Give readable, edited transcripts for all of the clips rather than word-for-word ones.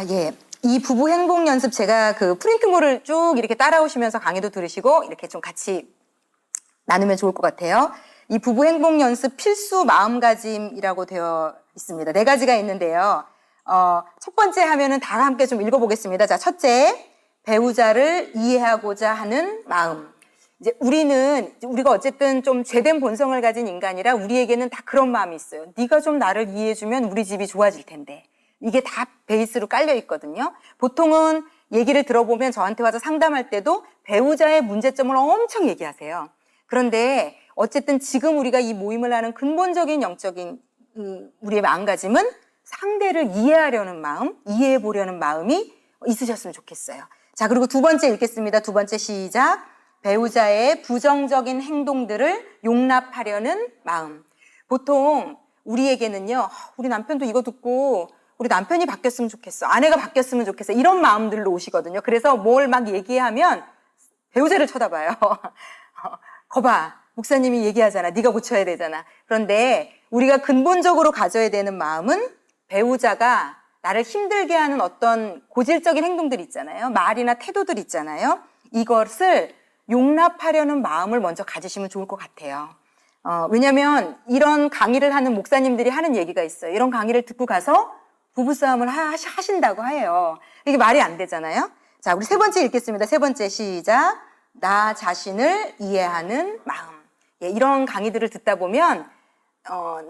예. 이 부부 행복 연습 제가 그 프린트물을 쭉 이렇게 따라오시면서 강의도 들으시고 이렇게 좀 같이 나누면 좋을 것 같아요. 이 부부 행복 연습 필수 마음가짐이라고 되어 있습니다. 4가지가 있는데요. 첫 번째 하면은 다 함께 좀 읽어보겠습니다. 자, 첫째, 배우자를 이해하고자 하는 마음. 이제 우리가 어쨌든 좀 죄된 본성을 가진 인간이라 우리에게는 다 그런 마음이 있어요. 네가 좀 나를 이해해주면 우리 집이 좋아질 텐데. 이게 다 베이스로 깔려 있거든요. 보통은 얘기를 들어보면 저한테 와서 상담할 때도 배우자의 문제점을 엄청 얘기하세요. 그런데 어쨌든 지금 우리가 이 모임을 하는 근본적인 영적인 우리의 마음가짐은 상대를 이해하려는 마음, 이해해 보려는 마음이 있으셨으면 좋겠어요. 자, 그리고 두 번째 읽겠습니다. 두 번째 시작. 배우자의 부정적인 행동들을 용납하려는 마음. 보통 우리에게는요, 우리 남편도 이거 듣고 우리 남편이 바뀌었으면 좋겠어. 아내가 바뀌었으면 좋겠어. 이런 마음들로 오시거든요. 그래서 뭘 막 얘기하면 배우자를 쳐다봐요. 거봐, 목사님이 얘기하잖아. 네가 고쳐야 되잖아. 그런데 우리가 근본적으로 가져야 되는 마음은 배우자가 나를 힘들게 하는 어떤 고질적인 행동들 있잖아요. 말이나 태도들 있잖아요. 이것을 용납하려는 마음을 먼저 가지시면 좋을 것 같아요. 왜냐면 이런 강의를 하는 목사님들이 하는 얘기가 있어요. 이런 강의를 듣고 가서 부부싸움을 하신다고 해요. 이게 말이 안 되잖아요. 자, 우리 세 번째 읽겠습니다. 세 번째 시작. 나 자신을 이해하는 마음. 예, 이런 강의들을 듣다 보면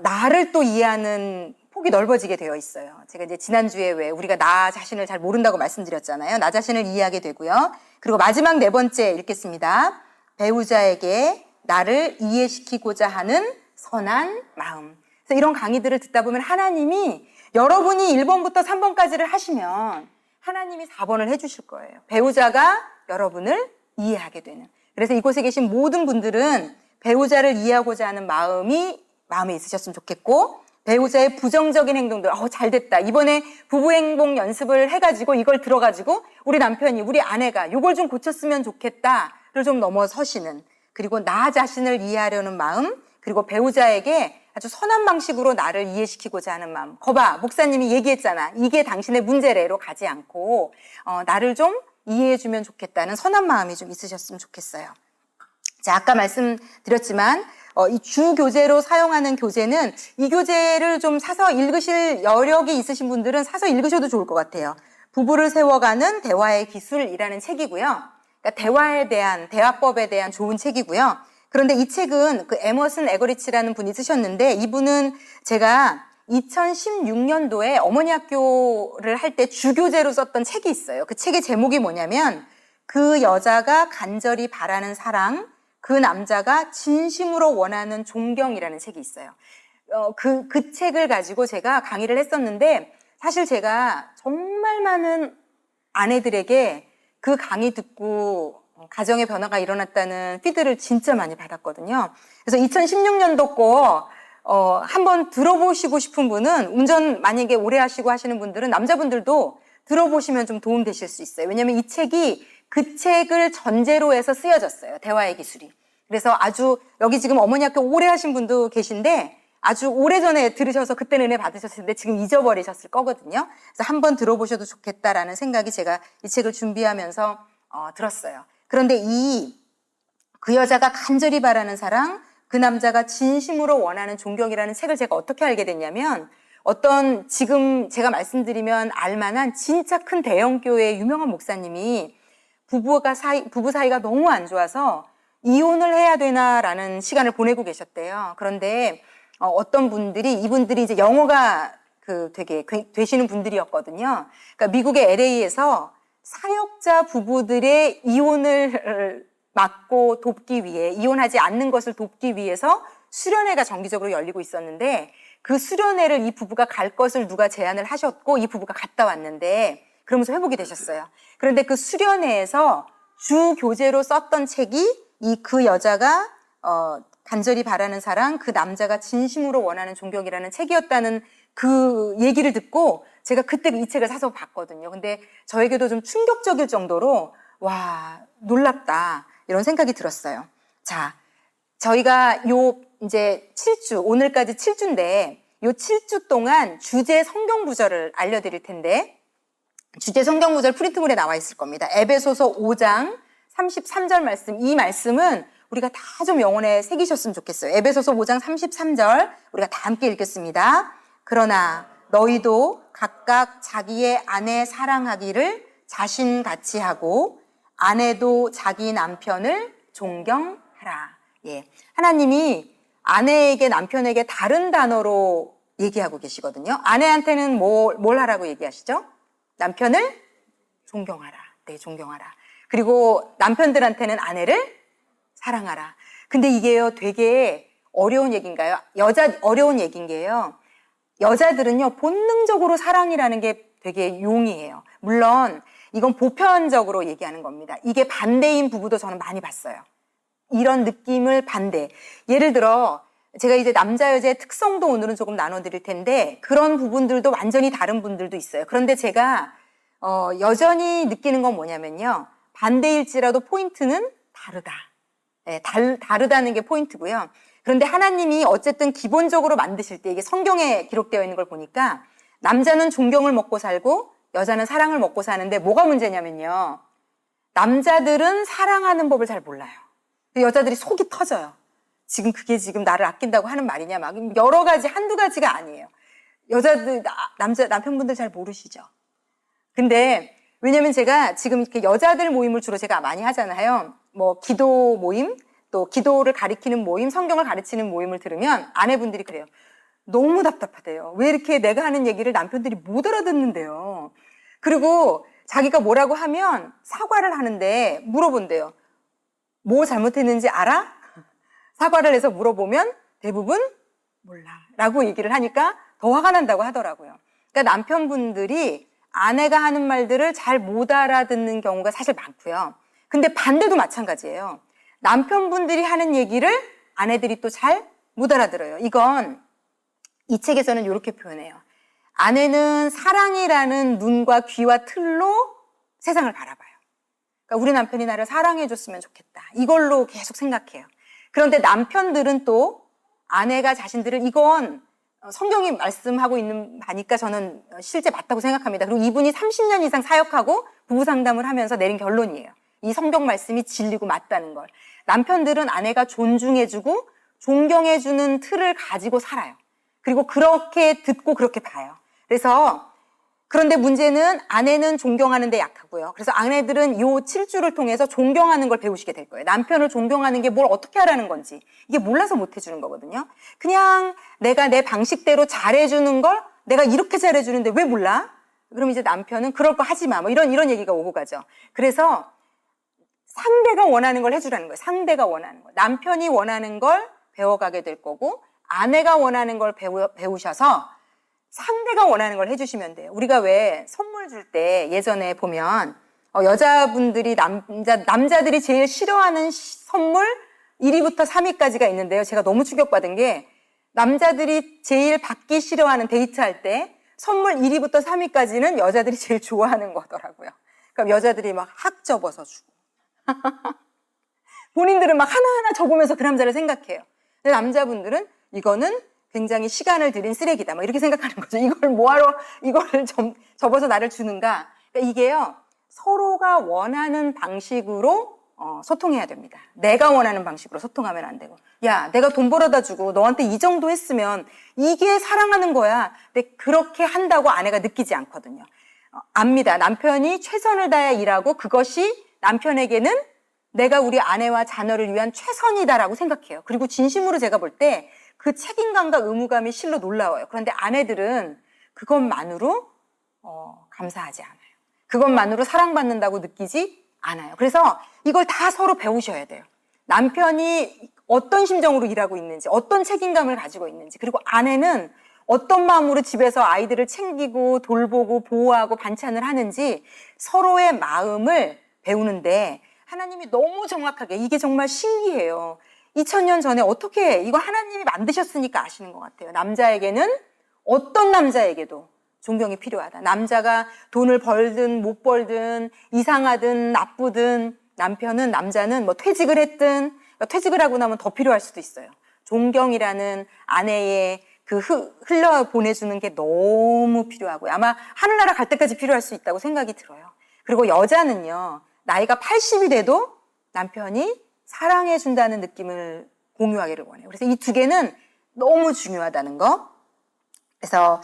나를 또 이해하는 폭이 넓어지게 되어 있어요. 제가 이제 지난주에 왜 우리가 나 자신을 잘 모른다고 말씀드렸잖아요. 나 자신을 이해하게 되고요. 그리고 마지막 4번째 읽겠습니다. 배우자에게 나를 이해시키고자 하는 선한 마음. 그래서 이런 강의들을 듣다 보면 하나님이 여러분이 1번부터 3번까지를 하시면 하나님이 4번을 해주실 거예요. 배우자가 여러분을 이해하게 되는. 그래서 이곳에 계신 모든 분들은 배우자를 이해하고자 하는 마음에 있으셨으면 좋겠고, 배우자의 부정적인 행동들, 잘 됐다. 이번에 부부 행복 연습을 해가지고 이걸 들어가지고 우리 남편이, 우리 아내가 이걸 좀 고쳤으면 좋겠다를 좀 넘어서시는, 그리고 나 자신을 이해하려는 마음, 그리고 배우자에게 아주 선한 방식으로 나를 이해시키고자 하는 마음. 거봐, 목사님이 얘기했잖아. 이게 당신의 문제래로 가지 않고 나를 좀 이해해주면 좋겠다는 선한 마음이 좀 있으셨으면 좋겠어요. 자, 아까 말씀드렸지만 이 주교재로 사용하는 교재는 이 교재를 좀 사서 읽으실 여력이 있으신 분들은 사서 읽으셔도 좋을 것 같아요. 부부를 세워가는 대화의 기술이라는 책이고요. 그러니까 대화법에 대한 좋은 책이고요. 그런데 이 책은 그 에머슨 에거리치라는 분이 쓰셨는데, 이분은 제가 2016년도에 어머니 학교를 할 때 주교재로 썼던 책이 있어요. 그 책의 제목이 뭐냐면 그 여자가 간절히 바라는 사랑, 그 남자가 진심으로 원하는 존경이라는 책이 있어요. 그 책을 가지고 제가 강의를 했었는데, 사실 제가 정말 많은 아내들에게 그 강의 듣고 가정의 변화가 일어났다는 피드를 진짜 많이 받았거든요. 그래서 2016년도 거 한번 들어보시고 싶은 분은, 운전 만약에 오래 하시고 하시는 분들은 남자분들도 들어보시면 좀 도움 되실 수 있어요. 왜냐하면 이 책이 그 책을 전제로 해서 쓰여졌어요. 대화의 기술이. 그래서 아주 여기 지금 어머니 학교 오래 하신 분도 계신데 아주 오래전에 들으셔서 그때는 은혜 받으셨을 텐데 지금 잊어버리셨을 거거든요. 그래서 한번 들어보셔도 좋겠다라는 생각이 제가 이 책을 준비하면서 들었어요. 그런데 그 여자가 간절히 바라는 사랑, 그 남자가 진심으로 원하는 존경이라는 책을 제가 어떻게 알게 됐냐면, 어떤 지금 제가 말씀드리면 알만한 진짜 큰 대형교회의 유명한 목사님이 부부 사이가 너무 안 좋아서 이혼을 해야 되나라는 시간을 보내고 계셨대요. 그런데 어떤 분들이, 이분들이 이제 영어가 되게 되시는 분들이었거든요. 그러니까 미국의 LA에서 사역자 부부들의 이혼을 막고 돕기 위해, 이혼하지 않는 것을 돕기 위해서 수련회가 정기적으로 열리고 있었는데, 그 수련회를 이 부부가 갈 것을 누가 제안을 하셨고 이 부부가 갔다 왔는데 그러면서 회복이 되셨어요. 그런데 그 수련회에서 주 교재로 썼던 책이 그 여자가 간절히 바라는 사랑, 그 남자가 진심으로 원하는 존경이라는 책이었다는 그 얘기를 듣고 제가 그때 이 책을 사서 봤거든요. 근데 저에게도 좀 충격적일 정도로 와, 놀랍다 이런 생각이 들었어요. 자, 저희가 이제 7주, 오늘까지 7주인데 요 7주 동안 주제 성경 구절을 알려드릴 텐데, 주제 성경 구절 프린트물에 나와 있을 겁니다. 에베소서 5장 33절 말씀. 이 말씀은 우리가 다 좀 영혼에 새기셨으면 좋겠어요. 에베소서 5장 33절 우리가 다 함께 읽겠습니다. 그러나 너희도 각각 자기의 아내 사랑하기를 자신같이 하고 아내도 자기 남편을 존경하라. 예. 하나님이 아내에게 남편에게 다른 단어로 얘기하고 계시거든요. 아내한테는 뭘 하라고 얘기하시죠? 남편을 존경하라. 네, 존경하라. 그리고 남편들한테는 아내를 사랑하라. 근데 이게요, 되게 어려운 얘기인가요? 어려운 얘기인 게요. 여자들은요, 본능적으로 사랑이라는 게 되게 용이해요. 물론, 이건 보편적으로 얘기하는 겁니다. 이게 반대인 부부도 저는 많이 봤어요. 이런 느낌을 반대. 예를 들어, 제가 이제 남자, 여자의 특성도 오늘은 조금 나눠드릴 텐데, 그런 부분들도 완전히 다른 분들도 있어요. 그런데 제가, 여전히 느끼는 건 뭐냐면요. 반대일지라도 포인트는 다르다. 네, 다르다는 게 포인트고요. 그런데 하나님이 어쨌든 기본적으로 만드실 때 이게 성경에 기록되어 있는 걸 보니까 남자는 존경을 먹고 살고 여자는 사랑을 먹고 사는데 뭐가 문제냐면요. 남자들은 사랑하는 법을 잘 몰라요. 여자들이 속이 터져요. 그게 지금 나를 아낀다고 하는 말이냐 막 여러 가지 한두 가지가 아니에요. 여자들 남편분들 잘 모르시죠. 근데 왜냐면 제가 지금 이렇게 여자들 모임을 주로 제가 많이 하잖아요. 뭐 기도 모임, 또 기도를 가리키는 모임, 성경을 가르치는 모임을 들으면 아내분들이 그래요. 너무 답답하대요. 왜 이렇게 내가 하는 얘기를 남편들이 못 알아듣는데요. 그리고 자기가 뭐라고 하면 사과를 하는데 물어본대요. 뭐 잘못했는지 알아? 사과를 해서 물어보면 대부분 몰라 라고 얘기를 하니까 더 화가 난다고 하더라고요. 그러니까 남편분들이 아내가 하는 말들을 잘 못 알아듣는 경우가 사실 많고요. 근데 반대도 마찬가지예요. 남편분들이 하는 얘기를 아내들이 또 잘 못 알아들어요. 이건 이 책에서는 이렇게 표현해요. 아내는 사랑이라는 눈과 귀와 틀로 세상을 바라봐요. 그러니까 우리 남편이 나를 사랑해줬으면 좋겠다. 이걸로 계속 생각해요. 그런데 남편들은 또 아내가 자신들을 이건 성경이 말씀하고 있는 바니까 저는 실제 맞다고 생각합니다. 그리고 이분이 30년 이상 사역하고 부부 상담을 하면서 내린 결론이에요. 이 성경 말씀이 진리고 맞다는 걸. 남편들은 아내가 존중해주고 존경해주는 틀을 가지고 살아요. 그리고 그렇게 듣고 그렇게 봐요. 그런데 문제는 아내는 존경하는 데 약하고요. 그래서 아내들은 요 7주를 통해서 존경하는 걸 배우시게 될 거예요. 남편을 존경하는 게 뭘 어떻게 하라는 건지 이게 몰라서 못 해주는 거거든요. 그냥 내가 내 방식대로 잘해주는 걸 내가 이렇게 잘해주는데 왜 몰라? 그럼 이제 남편은 그럴 거 하지 마. 뭐 이런 얘기가 오고 가죠. 그래서 상대가 원하는 걸 해주라는 거예요. 상대가 원하는 거. 남편이 원하는 걸 배워가게 될 거고 아내가 원하는 걸 배우셔서 상대가 원하는 걸 해주시면 돼요. 우리가 왜 선물 줄 때 예전에 보면 여자분들이 남자들이 제일 싫어하는 선물 1위부터 3위까지가 있는데요. 제가 너무 충격받은 게 남자들이 제일 받기 싫어하는 데이트할 때 선물 1위부터 3위까지는 여자들이 제일 좋아하는 거더라고요. 그럼 여자들이 막 학 접어서 주고 본인들은 막 하나하나 접으면서 그 남자를 생각해요. 근데 남자분들은 이거는 굉장히 시간을 들인 쓰레기다. 막 이렇게 생각하는 거죠. 이걸 뭐하러 이거를 접어서 나를 주는가. 그러니까 이게요. 서로가 원하는 방식으로 소통해야 됩니다. 내가 원하는 방식으로 소통하면 안 되고. 야, 내가 돈 벌어다 주고 너한테 이 정도 했으면 이게 사랑하는 거야. 근데 그렇게 한다고 아내가 느끼지 않거든요. 압니다. 남편이 최선을 다해 일하고 그것이 남편에게는 내가 우리 아내와 자녀를 위한 최선이다라고 생각해요. 그리고 진심으로 제가 볼 때 그 책임감과 의무감이 실로 놀라워요. 그런데 아내들은 그것만으로 감사하지 않아요. 그것만으로 사랑받는다고 느끼지 않아요. 그래서 이걸 다 서로 배우셔야 돼요. 남편이 어떤 심정으로 일하고 있는지, 어떤 책임감을 가지고 있는지, 그리고 아내는 어떤 마음으로 집에서 아이들을 챙기고 돌보고 보호하고 반찬을 하는지 서로의 마음을 배우는데 하나님이 너무 정확하게 이게 정말 신기해요. 2000년 전에 어떻게 이거 하나님이 만드셨으니까 아시는 것 같아요. 남자에게는 어떤 남자에게도 존경이 필요하다. 남자가 돈을 벌든 못 벌든 이상하든 나쁘든 남자는 뭐 퇴직을 했든 퇴직을 하고 나면 더 필요할 수도 있어요. 존경이라는 아내의 흘러 보내주는 게 너무 필요하고요. 아마 하늘나라 갈 때까지 필요할 수 있다고 생각이 들어요. 그리고 여자는요, 나이가 80이 돼도 남편이 사랑해준다는 느낌을 공유하기를 원해요. 그래서 이 두 개는 너무 중요하다는 거. 그래서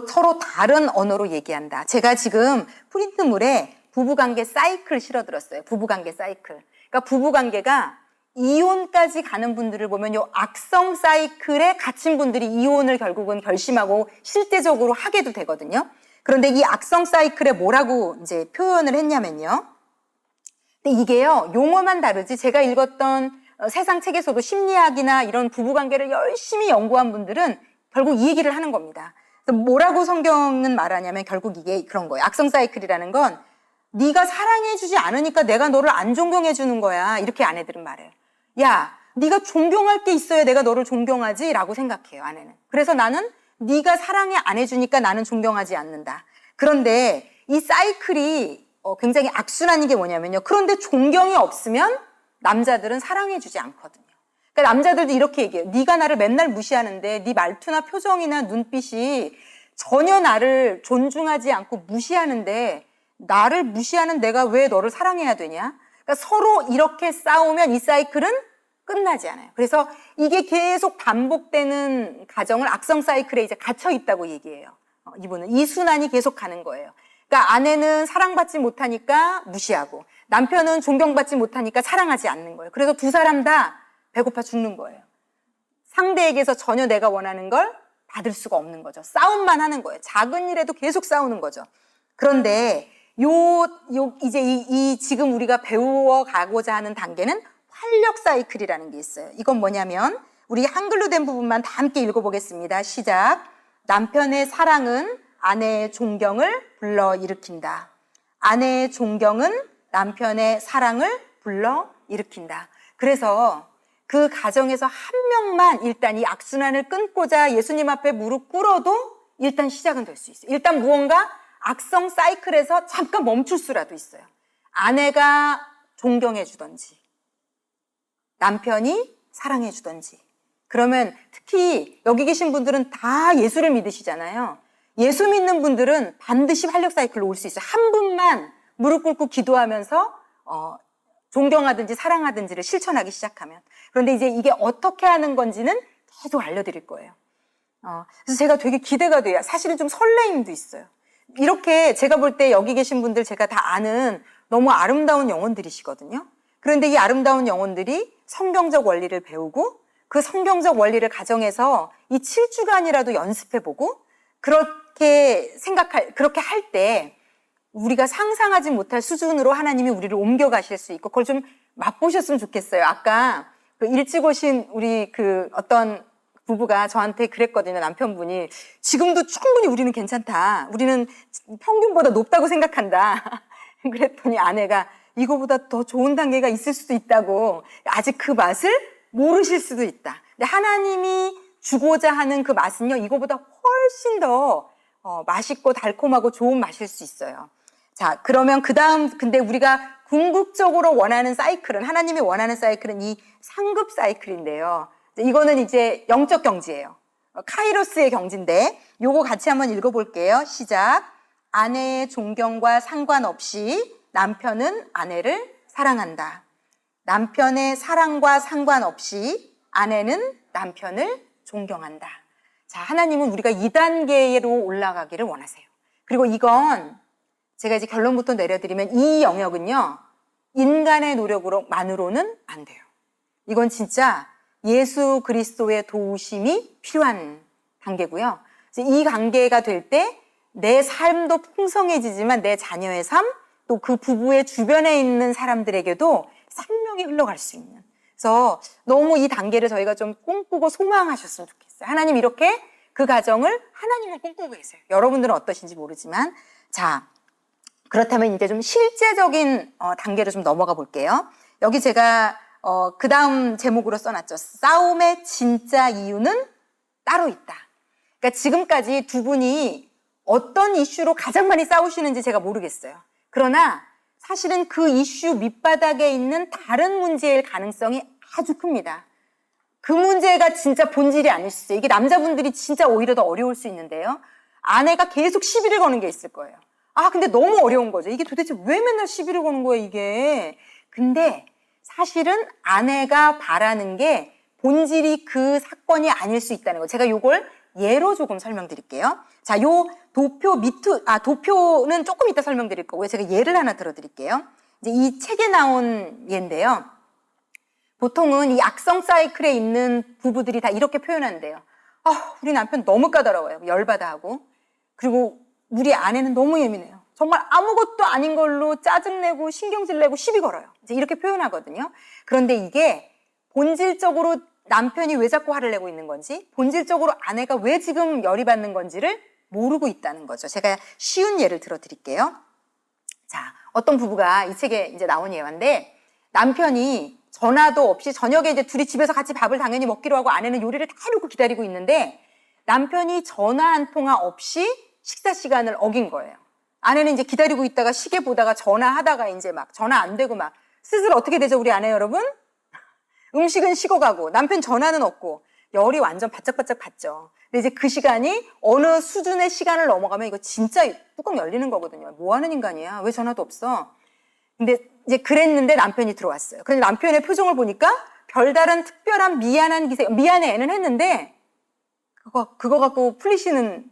서로 다른 언어로 얘기한다. 제가 지금 프린트물에 부부관계 사이클 실어들었어요. 부부관계 사이클. 그러니까 부부관계가 이혼까지 가는 분들을 보면 요 악성 사이클에 갇힌 분들이 이혼을 결국은 결심하고 실제적으로 하게도 되거든요. 그런데 이 악성 사이클에 뭐라고 이제 표현을 했냐면요. 근데 이게요, 용어만 다르지 제가 읽었던 세상 책에서도 심리학이나 이런 부부관계를 열심히 연구한 분들은 결국 이 얘기를 하는 겁니다. 그래서 뭐라고 성경은 말하냐면 결국 이게 그런 거예요. 악성 사이클이라는 건 네가 사랑해주지 않으니까 내가 너를 안 존경해주는 거야. 이렇게 아내들은 말해요. 야, 네가 존경할 게 있어야 내가 너를 존경하지 라고 생각해요, 아내는. 그래서 나는 네가 사랑해 안 해주니까 나는 존경하지 않는다. 그런데 이 사이클이 굉장히 악순환인 게 뭐냐면요. 그런데 존경이 없으면 남자들은 사랑해주지 않거든요. 그러니까 남자들도 이렇게 얘기해요. 네가 나를 맨날 무시하는데 네 말투나 표정이나 눈빛이 전혀 나를 존중하지 않고 무시하는데 나를 무시하는 내가 왜 너를 사랑해야 되냐? 그러니까 서로 이렇게 싸우면 이 사이클은 끝나지 않아요. 그래서 이게 계속 반복되는 가정을 악성 사이클에 이제 갇혀 있다고 얘기해요. 이분은 이 순환이 계속 가는 거예요. 그러니까 아내는 사랑받지 못하니까 무시하고 남편은 존경받지 못하니까 사랑하지 않는 거예요. 그래서 두 사람 다 배고파 죽는 거예요. 상대에게서 전혀 내가 원하는 걸 받을 수가 없는 거죠. 싸움만 하는 거예요. 작은 일에도 계속 싸우는 거죠. 그런데 이제 지금 우리가 배워 가고자 하는 단계는 활력 사이클이라는 게 있어요. 이건 뭐냐면 우리 한글로 된 부분만 다 함께 읽어보겠습니다. 시작. 남편의 사랑은 아내의 존경을 불러일으킨다. 아내의 존경은 남편의 사랑을 불러일으킨다. 그래서 그 가정에서 한 명만 일단 이 악순환을 끊고자 예수님 앞에 무릎 꿇어도 일단 시작은 될 수 있어요. 일단 무언가 악성 사이클에서 잠깐 멈출 수라도 있어요. 아내가 존경해 주던지 남편이 사랑해 주던지. 그러면 특히 여기 계신 분들은 다 예수를 믿으시잖아요. 예수 믿는 분들은 반드시 활력 사이클로 올 수 있어요. 한 분만 무릎 꿇고 기도하면서 존경하든지 사랑하든지를 실천하기 시작하면. 그런데 이제 이게 어떻게 하는 건지는 계속 알려드릴 거예요. 그래서 제가 되게 기대가 돼요. 사실은 좀 설레임도 있어요. 이렇게 제가 볼 때 여기 계신 분들 제가 다 아는 너무 아름다운 영혼들이시거든요. 그런데 이 아름다운 영혼들이 성경적 원리를 배우고 그 성경적 원리를 가정에서 이 7주간이라도 연습해보고 그렇게 할 때 우리가 상상하지 못할 수준으로 하나님이 우리를 옮겨가실 수 있고 그걸 좀 맛보셨으면 좋겠어요. 아까 일찍 오신 우리 어떤 부부가 저한테 그랬거든요. 남편분이 지금도 충분히 우리는 괜찮다. 우리는 평균보다 높다고 생각한다. 그랬더니 아내가 이거보다 더 좋은 단계가 있을 수도 있다고. 아직 그 맛을 모르실 수도 있다. 근데 하나님이 주고자 하는 그 맛은요, 이거보다 훨씬 더 맛있고 달콤하고 좋은 맛일 수 있어요. 자, 그러면 근데 우리가 궁극적으로 원하는 사이클은, 하나님이 원하는 사이클은 이 상급 사이클인데요. 이거는 이제 영적 경지예요. 카이로스의 경지인데, 요거 같이 한번 읽어볼게요. 시작. 아내의 존경과 상관없이 남편은 아내를 사랑한다. 남편의 사랑과 상관없이 아내는 남편을 존경한다. 자, 하나님은 우리가 2단계로 올라가기를 원하세요. 그리고 이건 제가 이제 결론부터 내려드리면 이 영역은요, 인간의 노력으로만으로는 안 돼요. 이건 진짜 예수 그리스도의 도우심이 필요한 단계고요. 이 관계가 될 때 내 삶도 풍성해지지만 내 자녀의 삶, 또 그 부부의 주변에 있는 사람들에게도 생명이 흘러갈 수 있는. 그래서 너무 이 단계를 저희가 좀 꿈꾸고 소망하셨으면 좋겠어요. 하나님 이렇게 그 가정을 하나님을 꿈꾸고 계세요. 여러분들은 어떠신지 모르지만. 자, 그렇다면 이제 좀 실제적인 단계로 좀 넘어가 볼게요. 여기 제가 그 다음 제목으로 써놨죠. 싸움의 진짜 이유는 따로 있다. 그러니까 지금까지 두 분이 어떤 이슈로 가장 많이 싸우시는지 제가 모르겠어요. 그러나 사실은 그 이슈 밑바닥에 있는 다른 문제일 가능성이 아주 큽니다. 그 문제가 진짜 본질이 아닐 수 있어요. 이게 남자분들이 진짜 오히려 더 어려울 수 있는데요. 아내가 계속 시비를 거는 게 있을 거예요. 아, 근데 너무 어려운 거죠. 이게 도대체 왜 맨날 시비를 거는 거예요, 이게. 근데 사실은 아내가 바라는 게 본질이 그 사건이 아닐 수 있다는 거. 제가 요걸 예로 조금 설명드릴게요. 자, 요 도표는 조금 이따 설명드릴 거고요. 제가 예를 하나 들어드릴게요. 이제 이 책에 나온 예인데요. 보통은 이 악성 사이클에 있는 부부들이 다 이렇게 표현한대요. 아, 우리 남편 너무 까다로워요. 열받아 하고. 그리고 우리 아내는 너무 예민해요. 정말 아무것도 아닌 걸로 짜증내고 신경질 내고 시비 걸어요. 이제 이렇게 표현하거든요. 그런데 이게 본질적으로 남편이 왜 자꾸 화를 내고 있는 건지, 본질적으로 아내가 왜 지금 열이 받는 건지를 모르고 있다는 거죠. 제가 쉬운 예를 들어 드릴게요. 자, 어떤 부부가 이 책에 이제 나온 예화인데, 남편이 전화도 없이 저녁에 이제 둘이 집에서 같이 밥을 당연히 먹기로 하고 아내는 요리를 다 해놓고 기다리고 있는데, 남편이 전화 한 통화 없이 식사 시간을 어긴 거예요. 아내는 이제 기다리고 있다가 시계 보다가 전화하다가 이제 막 전화 안 되고 막 슬슬 어떻게 되죠, 우리 아내 여러분? 음식은 식어가고 남편 전화는 없고 열이 완전 바짝바짝 받죠. 근데 이제 그 시간이 어느 수준의 시간을 넘어가면 이거 진짜 뚜껑 열리는 거거든요. 뭐 하는 인간이야? 왜 전화도 없어? 근데 이제 그랬는데 남편이 들어왔어요. 그런데 남편의 표정을 보니까 별다른 특별한 미안한 기세, 미안해 애는 했는데 그거 갖고 풀리시는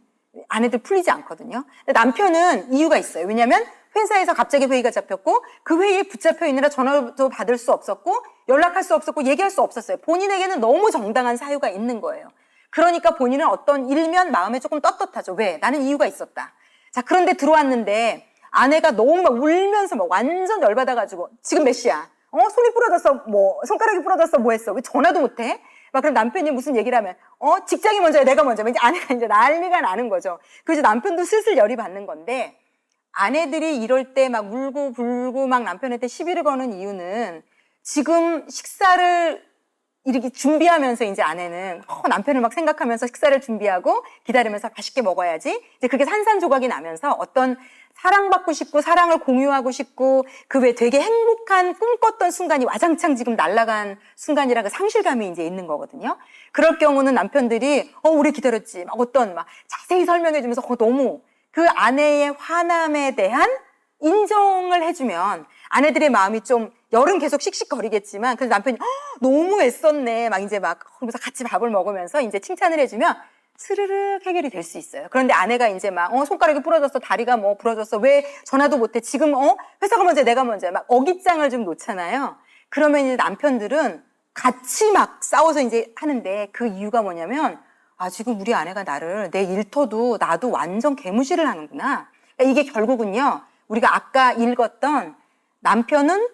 아내들 풀리지 않거든요. 근데 남편은 이유가 있어요. 왜냐하면 회사에서 갑자기 회의가 잡혔고 그 회의에 붙잡혀 있느라 전화도 받을 수 없었고 연락할 수 없었고 얘기할 수 없었어요. 본인에게는 너무 정당한 사유가 있는 거예요. 그러니까 본인은 어떤 일면 마음에 조금 떳떳하죠. 왜? 나는 이유가 있었다. 자, 그런데 들어왔는데 아내가 너무 막 울면서 막 완전 열받아가지고 지금 몇 시야? 손이 부러졌어? 뭐 손가락이 부러졌어? 뭐 했어? 왜 전화도 못해? 막 그럼 남편이 무슨 얘기를 하면 직장이 먼저야 내가 먼저야. 이제 아내가 이제 난리가 나는 거죠. 그래서 남편도 슬슬 열이 받는 건데 아내들이 이럴 때 막 울고 불고 막 남편한테 시비를 거는 이유는 지금 식사를 이렇게 준비하면서 이제 아내는 남편을 막 생각하면서 식사를 준비하고 기다리면서 맛있게 먹어야지. 이제 그게 산산조각이 나면서 어떤 사랑받고 싶고 사랑을 공유하고 싶고 그 외 되게 행복한 꿈꿨던 순간이 와장창 지금 날아간 순간이라 그 상실감이 이제 있는 거거든요. 그럴 경우는 남편들이 오래 기다렸지 막 어떤 막 자세히 설명해 주면서 너무 그 아내의 화남에 대한 인정을 해주면 아내들의 마음이 좀 열은 계속 씩씩거리겠지만 그래서 남편이 너무 애썼네 막 이제 막 그러면서 같이 밥을 먹으면서 이제 칭찬을 해주면 스르륵 해결이 될 수 있어요. 그런데 아내가 이제 막 손가락이 부러졌어, 다리가 뭐 부러졌어, 왜 전화도 못해, 지금 회사가 먼저 내가 먼저야, 막 어깃장을 좀 놓잖아요. 그러면 이제 남편들은 같이 막 싸워서 이제 하는데 그 이유가 뭐냐면 지금 우리 아내가 나를 내 일터도 나도 완전 개무시를 하는구나. 그러니까 이게 결국은요 우리가 아까 읽었던 남편은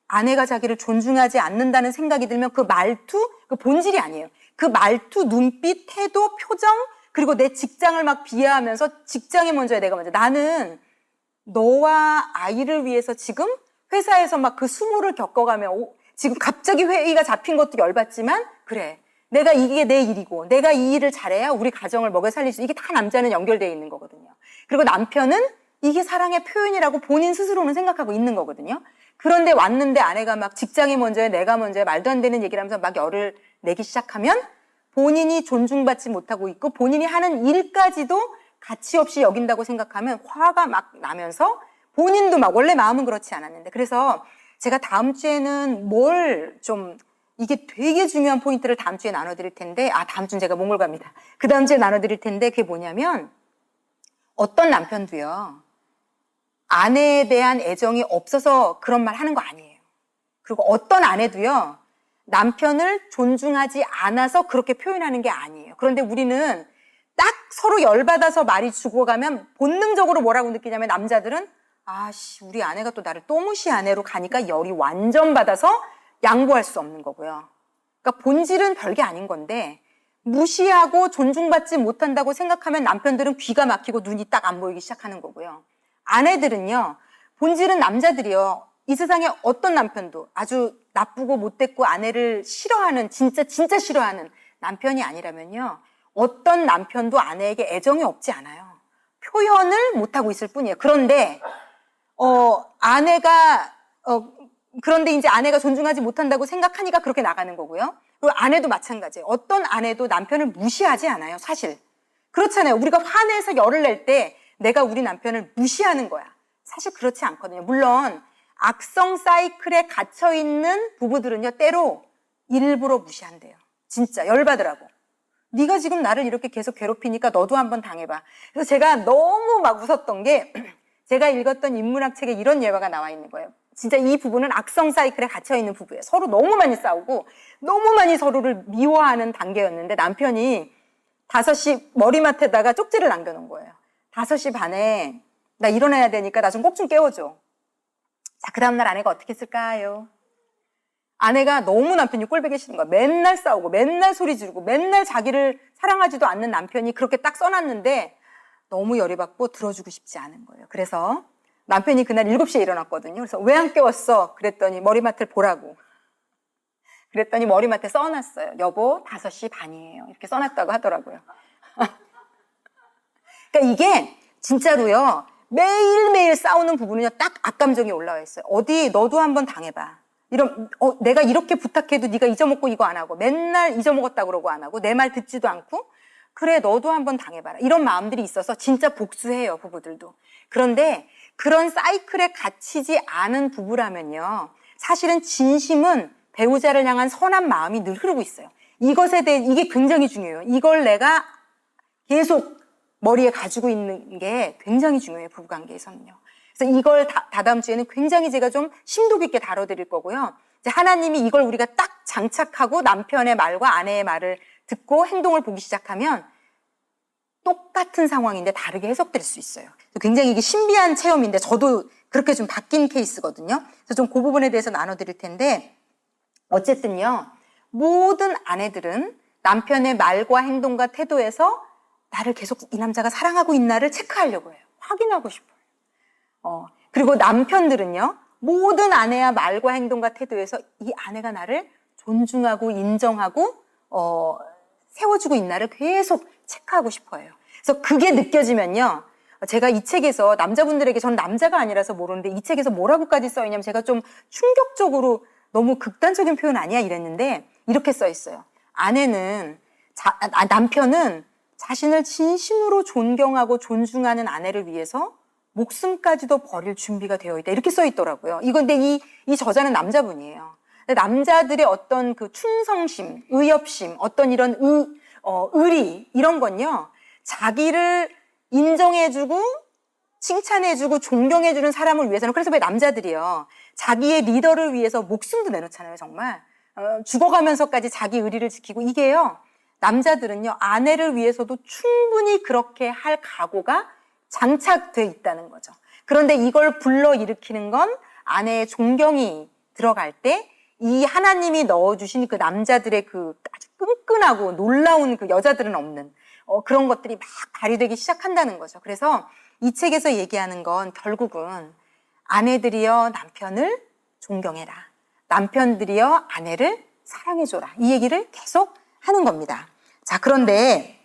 아내가 자기를 존중하지 않는다는 생각이 들면 그 말투, 그 본질이 아니에요. 그 말투, 눈빛, 태도, 표정, 그리고 내 직장을 막 비하하면서 직장이 먼저야, 내가 먼저. 나는 너와 아이를 위해서 지금 회사에서 막 그 수모를 겪어가며 지금 갑자기 회의가 잡힌 것도 열받지만 그래. 내가 이게 내 일이고 내가 이 일을 잘해야 우리 가정을 먹여 살릴 수 이게 다 남자는 연결되어 있는 거거든요. 그리고 남편은 이게 사랑의 표현이라고 본인 스스로는 생각하고 있는 거거든요. 그런데 왔는데 아내가 막 직장이 먼저야 내가 먼저야 말도 안 되는 얘기를 하면서 막 열을 내기 시작하면 본인이 존중받지 못하고 있고 본인이 하는 일까지도 가치 없이 여긴다고 생각하면 화가 막 나면서 본인도 막 원래 마음은 그렇지 않았는데 그래서 제가 다음 주에는 이게 되게 중요한 포인트를 다음 주에 나눠드릴 텐데 다음 주는 제가 몽골 갑니다. 그 다음 주에 나눠드릴 텐데 그게 뭐냐면 어떤 남편도요 아내에 대한 애정이 없어서 그런 말 하는 거 아니에요. 그리고 어떤 아내도요 남편을 존중하지 않아서 그렇게 표현하는 게 아니에요. 그런데 우리는 딱 서로 열받아서 말이 죽어가면 본능적으로 뭐라고 느끼냐면 남자들은 우리 아내가 또 나를 또 무시하네로 가니까 열이 완전 받아서 양보할 수 없는 거고요. 그러니까 본질은 별게 아닌 건데 무시하고 존중받지 못한다고 생각하면 남편들은 귀가 막히고 눈이 딱 안 보이기 시작하는 거고요. 아내들은요, 본질은 남자들이요. 이 세상에 어떤 남편도 아주 나쁘고 못됐고 아내를 싫어하는 진짜 싫어하는 남편이 아니라면요. 어떤 남편도 아내에게 애정이 없지 않아요. 표현을 못하고 있을 뿐이에요. 그런데 그런데 이제 아내가 존중하지 못한다고 생각하니까 그렇게 나가는 거고요. 그리고 아내도 마찬가지예요. 어떤 아내도 남편을 무시하지 않아요, 사실. 그렇잖아요. 우리가 화내서 열을 낼 때 내가 우리 남편을 무시하는 거야. 사실 그렇지 않거든요. 물론 악성 사이클에 갇혀있는 부부들은요, 때로 일부러 무시한대요. 진짜 열받으라고. 네가 지금 나를 이렇게 계속 괴롭히니까 너도 한번 당해봐. 그래서 제가 너무 막 웃었던 게 제가 읽었던 인문학 책에 이런 예화가 나와 있는 거예요. 진짜 이 부부는 악성 사이클에 갇혀있는 부부예요. 서로 너무 많이 싸우고 너무 많이 서로를 미워하는 단계였는데 남편이 5시 머리맡에다가 쪽지를 남겨놓은 거예요. 5시 반에 나 일어나야 되니까 나 좀 꼭 좀 깨워줘. 자, 그 다음날 아내가 어떻게 했을까요? 아내가 너무 남편이 꼴보기 싫은 거야. 맨날 싸우고 맨날 소리 지르고 맨날 자기를 사랑하지도 않는 남편이 그렇게 딱 써놨는데 너무 열이 받고 들어주고 싶지 않은 거예요. 그래서 남편이 그날 7시에 일어났거든요. 그래서 왜 안 깨웠어? 그랬더니 머리맡을 보라고. 그랬더니 머리맡에 써놨어요. 여보, 5시 반이에요. 이렇게 써놨다고 하더라고요. 그러니까 이게 진짜로요. 매일매일 싸우는 부분은요. 딱 악감정이 올라와 있어요. 어디 너도 한번 당해봐. 내가 이렇게 부탁해도 네가 잊어먹고 이거 안 하고 맨날 잊어먹었다고 그러고 안 하고 내 말 듣지도 않고 그래 너도 한번 당해봐라. 이런 마음들이 있어서 진짜 복수해요, 부부들도. 그런데 그런 사이클에 갇히지 않은 부부라면요. 사실은 진심은 배우자를 향한 선한 마음이 늘 흐르고 있어요. 이것에 대해 이게 굉장히 중요해요. 이걸 내가 계속 머리에 가지고 있는 게 굉장히 중요해요, 부부관계에서는요. 그래서 이걸 다다음 주에는 굉장히 제가 좀 심도 깊게 다뤄드릴 거고요. 이제 하나님이 이걸 우리가 딱 장착하고 남편의 말과 아내의 말을 듣고 행동을 보기 시작하면 똑같은 상황인데 다르게 해석될 수 있어요. 굉장히 이게 신비한 체험인데 저도 그렇게 좀 바뀐 케이스거든요. 그래서 좀 그 부분에 대해서 나눠드릴 텐데 어쨌든요. 모든 아내들은 남편의 말과 행동과 태도에서 나를 계속 이 남자가 사랑하고 있나를 체크하려고 해요. 확인하고 싶어요. 그리고 남편들은요. 모든 아내의 말과 행동과 태도에서 이 아내가 나를 존중하고 인정하고 세워주고 있나를 계속 체크하고 싶어요. 그래서 그게 느껴지면요. 제가 이 책에서 남자분들에게 저는 남자가 아니라서 모르는데 이 책에서 뭐라고까지 써 있냐면 제가 좀 충격적으로 너무 극단적인 표현 아니야 이랬는데 이렇게 써 있어요. 남편은 자신을 진심으로 존경하고 존중하는 아내를 위해서 목숨까지도 버릴 준비가 되어 있다. 이렇게 써 있더라고요. 근데 이 저자는 남자분이에요. 근데 남자들의 어떤 그 충성심, 의협심, 어떤 이런 의리, 이런 건요, 자기를 인정해주고, 칭찬해주고, 존경해주는 사람을 위해서는, 그래서 왜 남자들이요, 자기의 리더를 위해서 목숨도 내놓잖아요, 정말. 죽어가면서까지 자기 의리를 지키고, 이게요, 남자들은요, 아내를 위해서도 충분히 그렇게 할 각오가 장착돼 있다는 거죠. 그런데 이걸 불러일으키는 건 아내의 존경이 들어갈 때 이 하나님이 넣어주신 그 남자들의 그 아주 끈끈하고 놀라운 그 여자들은 없는 그런 것들이 막 발휘되기 시작한다는 거죠. 그래서 이 책에서 얘기하는 건 결국은 아내들이여 남편을 존경해라. 남편들이여 아내를 사랑해줘라. 이 얘기를 계속 하는 겁니다. 자, 그런데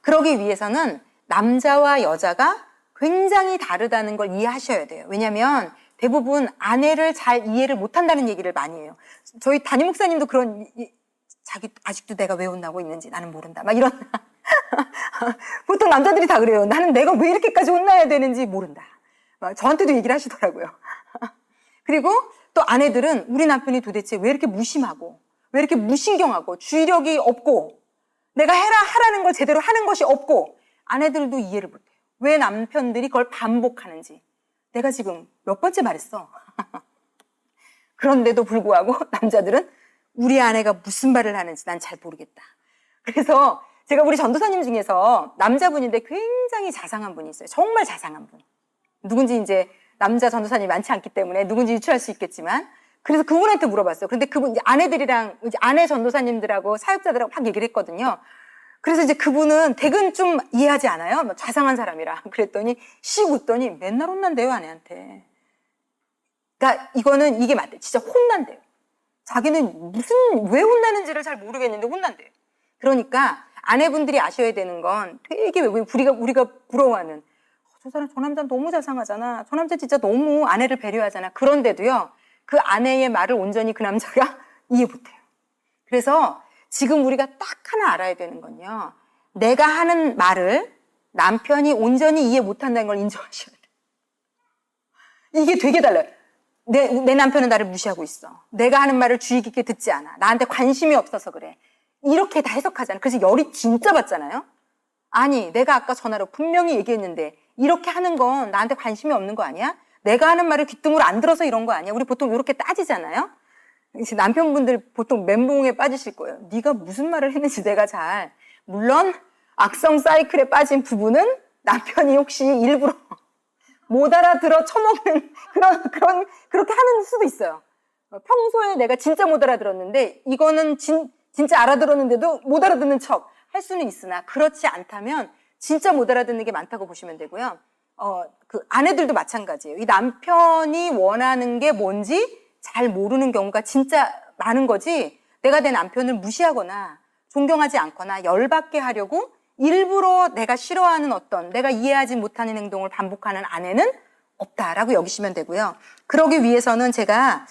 그러기 위해서는 남자와 여자가 굉장히 다르다는 걸 이해하셔야 돼요. 왜냐하면 대부분 아내를 잘 이해를 못한다는 얘기를 많이 해요. 저희 담임 목사님도 그런 자기 아직도 내가 왜 혼나고 있는지 나는 모른다. 막 이런 보통 남자들이 다 그래요. 나는 내가 왜 이렇게까지 혼나야 되는지 모른다. 막 저한테도 얘기를 하시더라고요. 그리고 또 아내들은 우리 남편이 도대체 왜 이렇게 무심하고 왜 이렇게 무신경하고 주의력이 없고 내가 하라는 걸 제대로 하는 것이 없고 아내들도 이해를 못해요. 왜 남편들이 그걸 반복하는지. 내가 지금 몇 번째 말했어. 그런데도 불구하고 남자들은 우리 아내가 무슨 말을 하는지 난 잘 모르겠다. 그래서 제가 우리 전도사님 중에서 남자분인데 굉장히 자상한 분이 있어요. 정말 자상한 분. 누군지 이제 남자 전도사님이 많지 않기 때문에 누군지 유추할 수 있겠지만 그래서 그분한테 물어봤어요. 근데 그분 이제 아내들이랑 이제 아내 전도사님들하고 사역자들하고 막 얘기를 했거든요. 그래서 이제 그분은 대근 좀 이해하지 않아요? 뭐 자상한 사람이라. 그랬더니 씩 웃더니 맨날 혼난대요, 아내한테. 그러니까 이게 맞대. 진짜 혼난대요. 자기는 왜 혼나는지를 잘 모르겠는데 혼난대요. 그러니까 아내분들이 아셔야 되는 건 되게 왜 우리가 부러워하는 저 남자 너무 자상하잖아. 저 남자 진짜 너무 아내를 배려하잖아. 그런데도요, 그 아내의 말을 온전히 그 남자가 이해 못해요. 그래서 지금 우리가 딱 하나 알아야 되는 건요. 내가 하는 말을 남편이 온전히 이해 못한다는 걸 인정하셔야 돼요. 이게 되게 달라요. 내 남편은 나를 무시하고 있어. 내가 하는 말을 주의 깊게 듣지 않아. 나한테 관심이 없어서 그래. 이렇게 다 해석하잖아. 그래서 열이 진짜 받잖아요. 아니, 내가 아까 전화로 분명히 얘기했는데 이렇게 하는 건 나한테 관심이 없는 거 아니야? 내가 하는 말을 귀뚱으로 안 들어서 이런 거 아니야? 우리 보통 이렇게 따지잖아요. 남편분들 보통 멘붕에 빠지실 거예요. 네가 무슨 말을 했는지 내가 잘. 물론 악성 사이클에 빠진 부부는 남편이 혹시 일부러 못 알아들어 처먹는 그렇게 하는 수도 있어요. 평소에 내가 진짜 못 알아들었는데 이거는 진짜 알아들었는데도 못 알아듣는 척 할 수는 있으나 그렇지 않다면 진짜 못 알아듣는 게 많다고 보시면 되고요. 그 아내들도 마찬가지예요. 이 남편이 원하는 게 뭔지 잘 모르는 경우가 진짜 많은 거지. 내가 내 남편을 무시하거나 존경하지 않거나 열받게 하려고 일부러 내가 싫어하는 내가 이해하지 못하는 행동을 반복하는 아내는 없다라고 여기시면 되고요. 그러기 위해서는 제가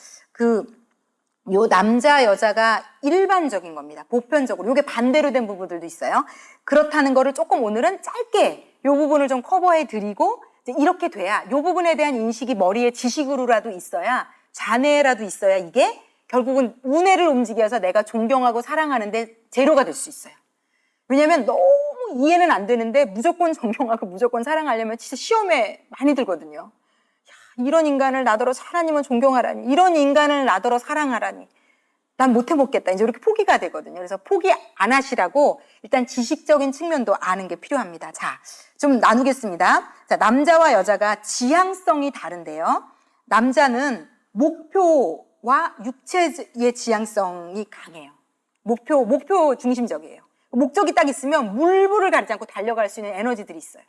요 남자 여자가 일반적인 겁니다. 보편적으로. 요게 반대로 된 부분들도 있어요. 그렇다는 거를 조금 오늘은 짧게 요 부분을 좀 커버해 드리고 이렇게 돼야 요 부분에 대한 인식이 머리에 지식으로라도 있어야 좌뇌라도 있어야 이게 결국은 우뇌를 움직여서 내가 존경하고 사랑하는데 재료가 될 수 있어요. 왜냐면 너무 이해는 안 되는데 무조건 존경하고 무조건 사랑하려면 진짜 시험에 많이 들거든요. 이런 인간을 나더러 하나님은 존경하라니, 이런 인간을 나더러 사랑하라니, 난 못 해먹겠다. 이제 이렇게 포기가 되거든요. 그래서 포기 안 하시라고 일단 지식적인 측면도 아는 게 필요합니다. 자, 좀 나누겠습니다. 자, 남자와 여자가 지향성이 다른데요. 남자는 목표와 육체의 지향성이 강해요. 목표 중심적이에요. 목적이 딱 있으면 물불을 가리지 않고 달려갈 수 있는 에너지들이 있어요.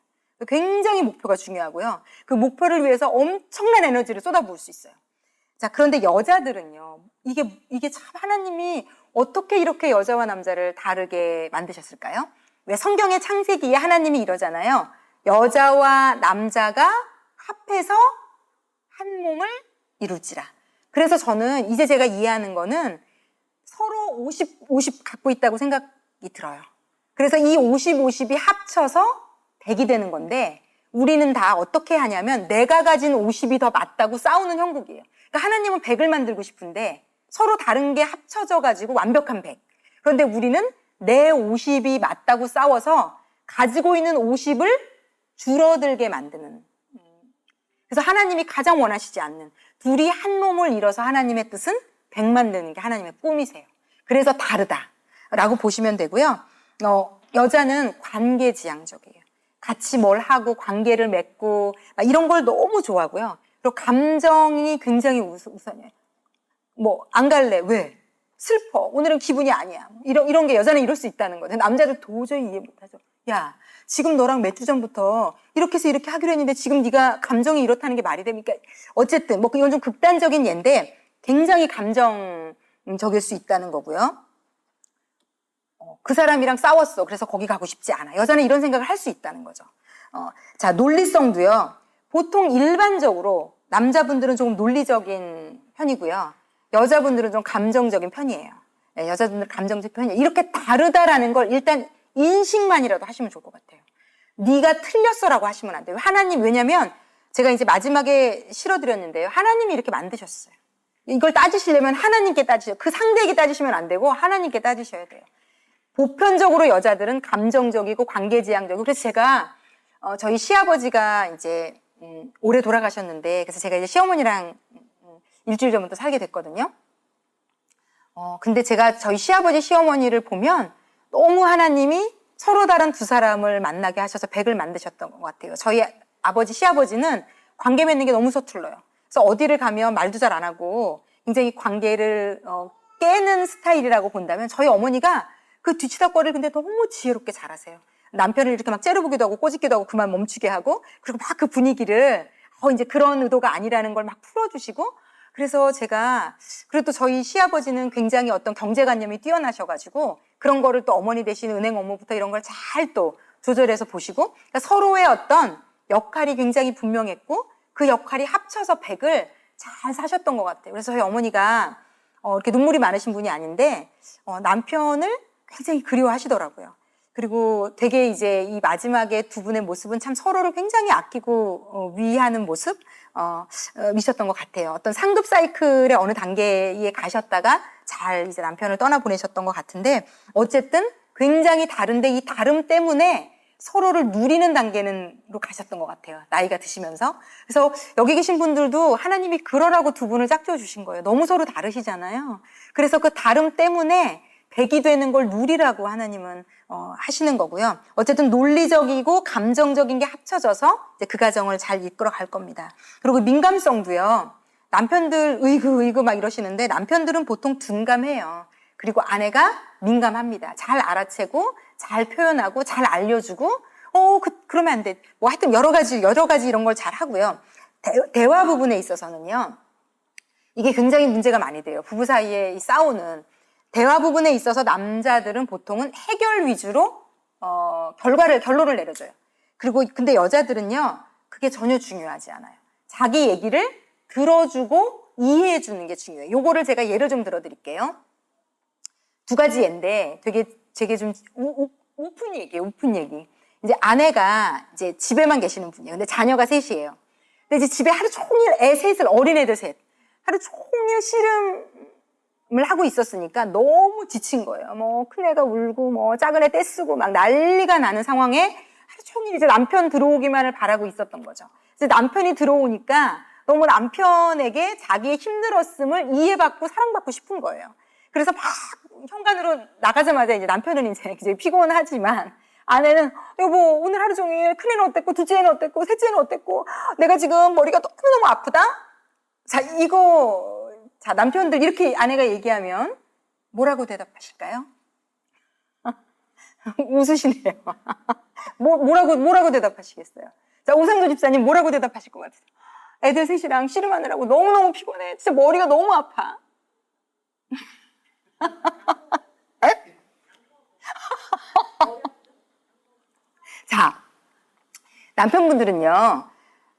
굉장히 목표가 중요하고요. 그 목표를 위해서 엄청난 에너지를 쏟아부을 수 있어요. 자, 그런데 여자들은요, 이게 참 하나님이 어떻게 이렇게 여자와 남자를 다르게 만드셨을까요? 왜 성경의 창세기에 하나님이 이러잖아요. 여자와 남자가 합해서 한 몸을 이룰지라. 그래서 저는 이제 제가 이해하는 거는 서로 50 갖고 있다고 생각이 들어요. 그래서 이 50이 합쳐서 100이 되는 건데 우리는 다 어떻게 하냐면 내가 가진 50이 더 맞다고 싸우는 형국이에요. 그러니까 하나님은 100을 만들고 싶은데 서로 다른 게 합쳐져 가지고 완벽한 100. 그런데 우리는 내 50이 맞다고 싸워서 가지고 있는 50을 줄어들게 만드는. 그래서 하나님이 가장 원하시지 않는 둘이 한 몸을 이뤄서 하나님의 뜻은 100 만드는 게 하나님의 꿈이세요. 그래서 다르다라고 보시면 되고요. 여자는 관계지향적이에요. 같이 뭘 하고 관계를 맺고 이런 걸 너무 좋아하고요. 그리고 감정이 굉장히 우선이에요. 뭐 안 갈래. 왜? 슬퍼. 오늘은 기분이 아니야. 이런 게 여자는 이럴 수 있다는 거예요. 남자들 도저히 이해 못하죠. 야, 지금 너랑 몇 주 전부터 이렇게 해서 이렇게 하기로 했는데 지금 네가 감정이 이렇다는 게 말이 됩니까? 어쨌든 뭐 이건 좀 극단적인 예인데 굉장히 감정적일 수 있다는 거고요. 그 사람이랑 싸웠어. 그래서 거기 가고 싶지 않아. 여자는 이런 생각을 할 수 있다는 거죠. 자, 논리성도요. 보통 일반적으로 남자분들은 조금 논리적인 편이고요. 여자분들은 좀 감정적인 편이에요. 네, 여자분들은 감정적 편이에요. 이렇게 다르다라는 걸 일단 인식만이라도 하시면 좋을 것 같아요. 네가 틀렸어라고 하시면 안 돼요. 하나님, 왜냐면 제가 이제 마지막에 실어드렸는데요. 하나님이 이렇게 만드셨어요. 이걸 따지시려면 하나님께 따지셔요. 그 상대에게 따지시면 안 되고 하나님께 따지셔야 돼요. 보편적으로 여자들은 감정적이고 관계지향적이고, 그래서 제가 저희 시아버지가 이제 올해 돌아가셨는데, 그래서 제가 이제 시어머니랑 일주일 전부터 살게 됐거든요. 근데 제가 저희 시아버지 시어머니를 보면 너무 하나님이 서로 다른 두 사람을 만나게 하셔서 100을 만드셨던 것 같아요. 저희 아버지 시아버지는 관계 맺는 게 너무 서툴러요. 그래서 어디를 가면 말도 잘 안 하고 굉장히 관계를 깨는 스타일이라고 본다면, 저희 어머니가 그 뒤치다꺼리를 근데 너무 지혜롭게 잘하세요. 남편을 이렇게 막 째려보기도 하고 꼬집기도 하고 그만 멈추게 하고, 그리고 막 그 분위기를 이제 그런 의도가 아니라는 걸 막 풀어주시고. 그래서 제가, 그리고 또 저희 시아버지는 굉장히 어떤 경제관념이 뛰어나셔가지고 그런 거를 또 어머니 대신 은행 업무부터 이런 걸 잘 또 조절해서 보시고, 그러니까 서로의 어떤 역할이 굉장히 분명했고 그 역할이 합쳐서 100을 잘 사셨던 것 같아요. 그래서 저희 어머니가 이렇게 눈물이 많으신 분이 아닌데, 남편을 굉장히 그리워하시더라고요. 그리고 되게 이제 이 마지막에 두 분의 모습은 참 서로를 굉장히 아끼고 위하는 모습, 미셨던 것 같아요. 어떤 상급 사이클의 어느 단계에 가셨다가 잘 이제 남편을 떠나보내셨던 것 같은데, 어쨌든 굉장히 다른데 이 다름 때문에 서로를 누리는 단계로 가셨던 것 같아요. 나이가 드시면서. 그래서 여기 계신 분들도 하나님이 그러라고 두 분을 짝지어 주신 거예요. 너무 서로 다르시잖아요. 그래서 그 다름 때문에 백이 되는 걸 누리라고 하나님은 하시는 거고요. 어쨌든 논리적이고 감정적인 게 합쳐져서 이제 그 가정을 잘 이끌어 갈 겁니다. 그리고 민감성도요. 남편들 으이그 막 이러시는데 남편들은 보통 둔감해요. 그리고 아내가 민감합니다. 잘 알아채고 잘 표현하고 잘 알려주고 그러면 안 돼. 뭐 하여튼 여러 가지 이런 걸 잘 하고요. 대화 부분에 있어서는요. 이게 굉장히 문제가 많이 돼요. 부부 사이에 싸우는 대화 부분에 있어서 남자들은 보통은 해결 위주로 결론을 내려줘요. 그리고 근데 여자들은요. 그게 전혀 중요하지 않아요. 자기 얘기를 들어주고 이해해 주는 게 중요해요. 요거를 제가 예를 좀 들어드릴게요. 두 가지 예인데 되게 좀 오픈 얘기예요. 오픈 얘기. 이제 아내가 이제 집에만 계시는 분이에요. 근데 자녀가 셋이에요. 근데 이제 집에 하루 종일 셋을 어린애들 셋 하루 종일 씨름을 하고 있었으니까 너무 지친 거예요. 뭐 큰애가 울고 뭐 작은애 떼쓰고 막 난리가 나는 상황에 하루 종일 이제 남편 들어오기만을 바라고 있었던 거죠. 그래서 남편이 들어오니까 너무 남편에게 자기의 힘들었음을 이해받고 사랑받고 싶은 거예요. 그래서 막 현관으로 나가자마자 이제 남편은 이제 피곤하지만 아내는 여보 오늘 하루 종일 큰애는 어땠고 둘째는 어땠고 셋째는 어땠고 내가 지금 머리가 너무너무 아프다? 자 남편들 이렇게 아내가 얘기하면 뭐라고 대답하실까요? 웃으시네요. 뭐라고 대답하시겠어요? 자 오상조 집사님 뭐라고 대답하실 것 같으세요? 애들 셋이랑 씨름하느라고 너무너무 피곤해. 진짜 머리가 너무 아파. 자, 남편분들은요,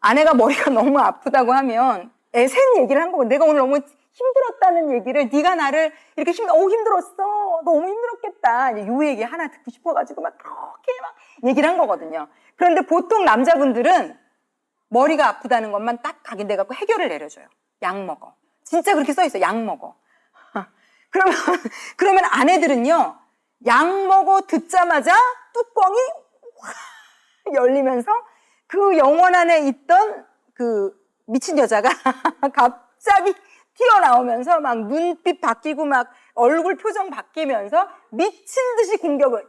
아내가 머리가 너무 아프다고 하면 셋 얘기를 한 거고, 내가 오늘 너무 힘들었다는 얘기를, 네가 나를 이렇게 힘들었어. 너무 힘들었겠다. 요 얘기 하나 듣고 싶어가지고 막 그렇게 막 얘기를 한 거거든요. 그런데 보통 남자분들은 머리가 아프다는 것만 딱 각인돼갖고 해결을 내려줘요. 약 먹어. 진짜 그렇게 써있어. 약 먹어. 그러면 아내들은요, 약 먹어 듣자마자 뚜껑이 확 열리면서 그 영혼 안에 있던 그 미친 여자가 갑자기 튀어나오면서 막 눈빛 바뀌고 막 얼굴 표정 바뀌면서 미친 듯이 공격을.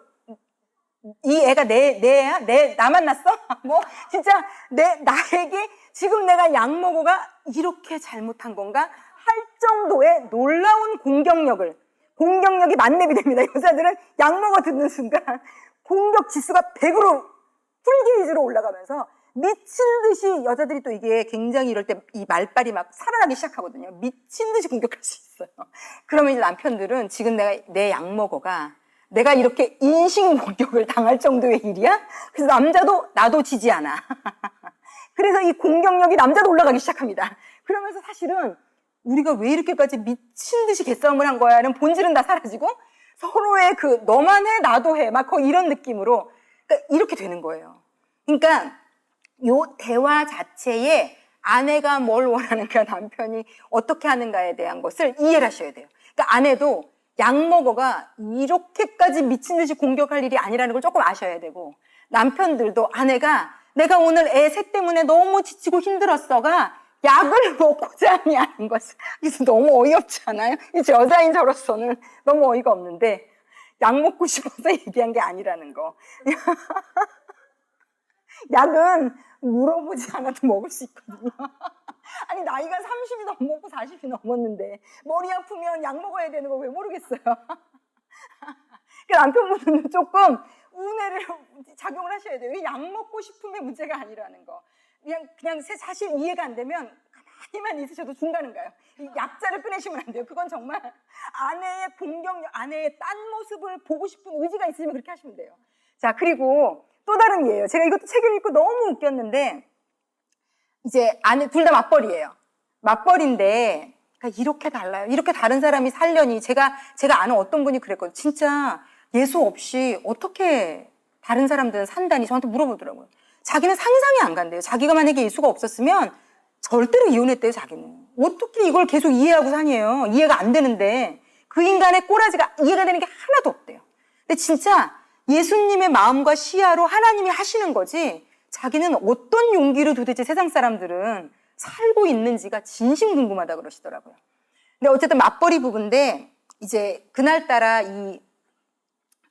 이 애가 내 애야? 나 만났어? 뭐, 진짜 나에게 지금 내가 약 먹어가 이렇게 잘못한 건가? 할 정도의 놀라운 공격력이 만렙이 됩니다. 여자들은 약 먹어 듣는 순간 공격 지수가 100으로 풀게이지로 올라가면서 미친 듯이 여자들이 또 이게 굉장히 이럴 때 이 말빨이 막 살아나기 시작하거든요. 미친 듯이 공격할 수 있어요. 그러면 이제 남편들은 지금 내가 내 약 먹어가 내가 이렇게 인신 공격을 당할 정도의 일이야? 그래서 나도 지지 않아. 그래서 이 공격력이 남자도 올라가기 시작합니다. 그러면서 사실은 우리가 왜 이렇게까지 미친 듯이 개싸움을 한 거야는 본질은 다 사라지고 서로의 그 너만 해 나도 해 막 거의 이런 느낌으로 그러니까 이렇게 되는 거예요. 그러니까 요 대화 자체에 아내가 뭘 원하는가 남편이 어떻게 하는가에 대한 것을 이해를 하셔야 돼요. 그러니까 아내도 약 먹어가 이렇게까지 미친 듯이 공격할 일이 아니라는 걸 조금 아셔야 되고 남편들도 아내가 내가 오늘 애 셋 때문에 너무 지치고 힘들었어가 약을 먹고자 하니 아닌 것을. 그래서 너무 어이없지 않아요? 이제 여자인 저로서는 너무 어이가 없는데 약 먹고 싶어서 얘기한 게 아니라는 거. 약은 물어보지 않아도 먹을 수 있거든요. 아니 나이가 30이 넘었고 40이 넘었는데 머리 아프면 약 먹어야 되는 거 왜 모르겠어요. 그 남편분은 조금 우뇌를 작용을 하셔야 돼요. 약 먹고 싶음의 문제가 아니라는 거. 그냥 사실 이해가 안 되면 가만히만 있으셔도 중간은 가요. 이 약자를 꺼내시면 안 돼요. 그건 정말 아내의 공격력, 아내의 딴 모습을 보고 싶은 의지가 있으면 그렇게 하시면 돼요. 자, 그리고 또 다른 예예요. 제가 이것도 책을 읽고 너무 웃겼는데 이제 둘 다 맞벌이에요. 맞벌인데 그러니까 이렇게 달라요. 이렇게 다른 사람이 살려니 제가 아는 어떤 분이 그랬거든요. 진짜 예수 없이 어떻게 다른 사람들은 산다니 저한테 물어보더라고요. 자기는 상상이 안 간대요. 자기가 만약에 예수가 없었으면 절대로 이혼했대요, 자기는. 어떻게 이걸 계속 이해하고 사니에요? 이해가 안 되는데 그 인간의 꼬라지가 이해가 되는 게 하나도 없대요. 근데 진짜 예수님의 마음과 시야로 하나님이 하시는 거지 자기는 어떤 용기로 도대체 세상 사람들은 살고 있는지가 진심 궁금하다 그러시더라고요. 근데 어쨌든 맞벌이 부부인데 이제 그날따라 이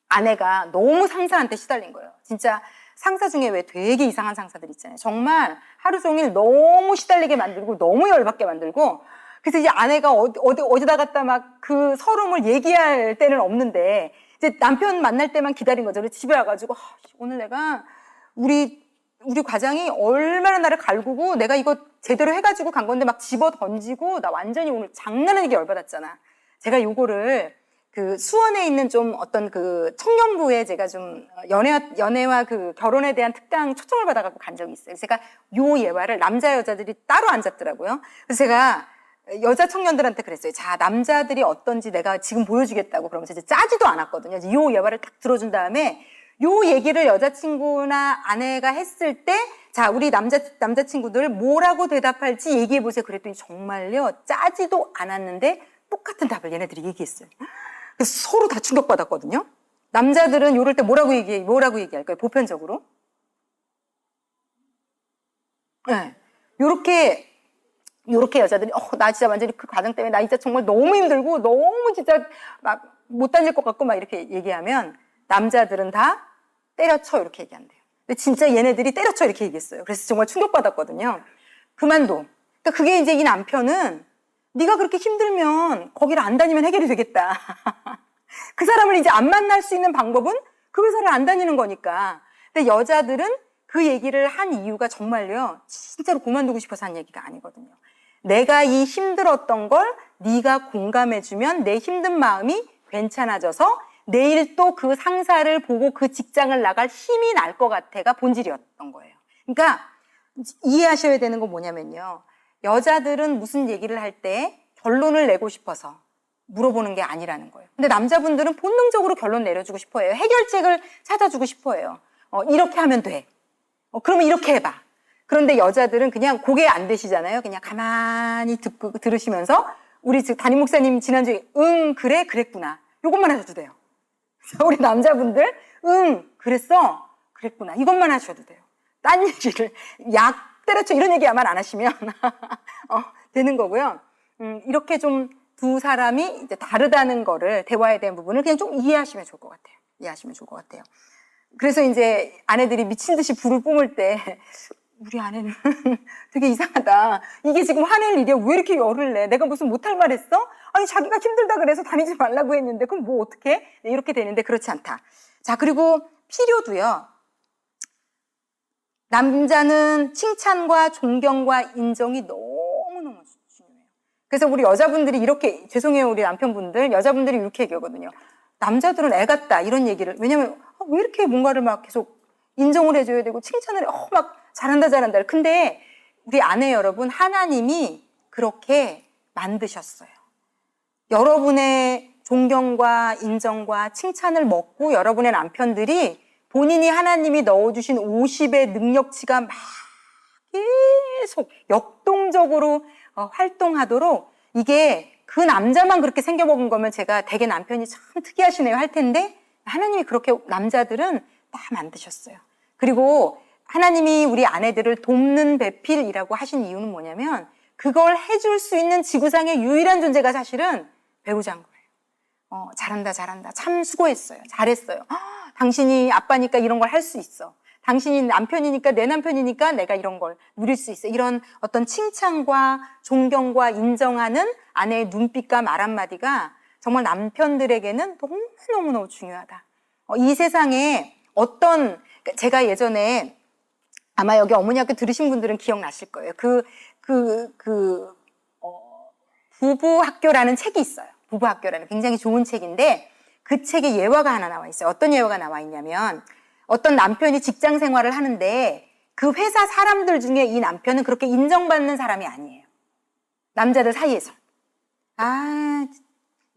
아내가 너무 상사한테 시달린 거예요. 진짜 상사 중에 왜 되게 이상한 상사들 있잖아요. 정말 하루 종일 너무 시달리게 만들고 너무 열받게 만들고 그래서 이제 아내가 어디다 갖다 막 그 서름을 얘기할 때는 없는데 이제 남편 만날 때만 기다린 거죠. 그래서 집에 와가지고 오늘 내가 우리 과장이 얼마나 나를 갈구고 내가 이거 제대로 해가지고 간 건데 막 집어 던지고 나 완전히 오늘 장난 아니게 열받았잖아. 제가 요거를 그 수원에 있는 좀 어떤 그 청년부에 제가 좀 연애와 그 결혼에 대한 특강 초청을 받아갖고 간 적이 있어요. 제가 요 예화를 남자 여자들이 따로 앉았더라고요. 그래서 제가 여자 청년들한테 그랬어요. 자, 남자들이 어떤지 내가 지금 보여주겠다고 그러면서 이제 짜지도 않았거든요. 요 예화를 딱 들어준 다음에 요 얘기를 여자친구나 아내가 했을 때, 자, 우리 남자친구들 뭐라고 대답할지 얘기해보세요. 그랬더니 정말요, 짜지도 않았는데 똑같은 답을 얘네들이 얘기했어요. 그래서 서로 다 충격받았거든요. 남자들은 요럴 때 뭐라고 얘기할까요? 보편적으로? 네. 요렇게 여자들이, 나 진짜 완전히 그 과정 때문에 나 진짜 정말 너무 힘들고 너무 진짜 막 못 다닐 것 같고 막 이렇게 얘기하면 남자들은 다 때려쳐 이렇게 얘기한대요. 근데 진짜 얘네들이 때려쳐 이렇게 얘기했어요. 그래서 정말 충격받았거든요. 그만둬. 그러니까 그게 이제 이 남편은 네가 그렇게 힘들면 거기를 안 다니면 해결이 되겠다. 그 사람을 이제 안 만날 수 있는 방법은 그 회사를 안 다니는 거니까. 근데 여자들은 그 얘기를 한 이유가 정말요. 진짜로 그만두고 싶어서 한 얘기가 아니거든요. 내가 이 힘들었던 걸 네가 공감해주면 내 힘든 마음이 괜찮아져서 내일 또 그 상사를 보고 그 직장을 나갈 힘이 날 것 같아가 본질이었던 거예요. 그러니까 이해하셔야 되는 건 뭐냐면요. 여자들은 무슨 얘기를 할 때 결론을 내고 싶어서 물어보는 게 아니라는 거예요. 근데 남자분들은 본능적으로 결론 내려주고 싶어 해요. 해결책을 찾아주고 싶어 해요. 이렇게 하면 돼. 그러면 이렇게 해봐. 그런데 여자들은 그냥 그게 안 되시잖아요. 그냥 가만히 들으시면서 우리 담임 목사님 지난주에 그래 그랬구나. 요것만 하셔도 돼요. 우리 남자분들 그랬어 그랬구나. 이것만 하셔도 돼요. 딴 얘기를 약 때려쳐 이런 얘기만 안 하시면 되는 거고요. 이렇게 좀 두 사람이 이제 다르다는 거를 대화에 대한 부분을 그냥 좀 이해하시면 좋을 것 같아요. 이해하시면 좋을 것 같아요. 그래서 이제 아내들이 미친 듯이 불을 뿜을 때 우리 아내는 되게 이상하다. 이게 지금 화낼 일이야. 왜 이렇게 열을 내? 내가 무슨 못할 말 했어? 아니 자기가 힘들다 그래서 다니지 말라고 했는데 그럼 뭐 어떡해? 이렇게 되는데 그렇지 않다. 자, 그리고 필요도요. 남자는 칭찬과 존경과 인정이 너무너무 중요해요. 그래서 우리 여자분들이 이렇게, 죄송해요 우리 남편분들, 여자분들이 이렇게 얘기하거든요. 남자들은 애 같다 이런 얘기를. 왜냐면 왜 이렇게 뭔가를 막 계속 인정을 해줘야 되고 칭찬을 막 잘한다. 근데 우리 아내 여러분, 하나님이 그렇게 만드셨어요. 여러분의 존경과 인정과 칭찬을 먹고 여러분의 남편들이 본인이 하나님이 넣어주신 50의 능력치가 막 계속 역동적으로 활동하도록, 이게 그 남자만 그렇게 생겨먹은 거면 제가 되게 남편이 참 특이하시네요 할 텐데, 하나님이 그렇게 남자들은 다 만드셨어요. 그리고 하나님이 우리 아내들을 돕는 배필이라고 하신 이유는 뭐냐면, 그걸 해줄 수 있는 지구상의 유일한 존재가 사실은 배우자인 거예요. 잘한다. 참 수고했어요. 잘했어요. 당신이 아빠니까 이런 걸 할 수 있어. 당신이 남편이니까, 내 남편이니까 내가 이런 걸 누릴 수 있어. 이런 어떤 칭찬과 존경과 인정하는 아내의 눈빛과 말 한마디가 정말 남편들에게는 너무너무 중요하다. 이 세상에 제가 예전에 아마 여기 어머니 학교 들으신 분들은 기억나실 거예요. 부부 학교라는 책이 있어요. 부부 학교라는 굉장히 좋은 책인데, 그 책에 예화가 하나 나와 있어요. 어떤 예화가 나와 있냐면, 어떤 남편이 직장 생활을 하는데 그 회사 사람들 중에 이 남편은 그렇게 인정받는 사람이 아니에요. 남자들 사이에서.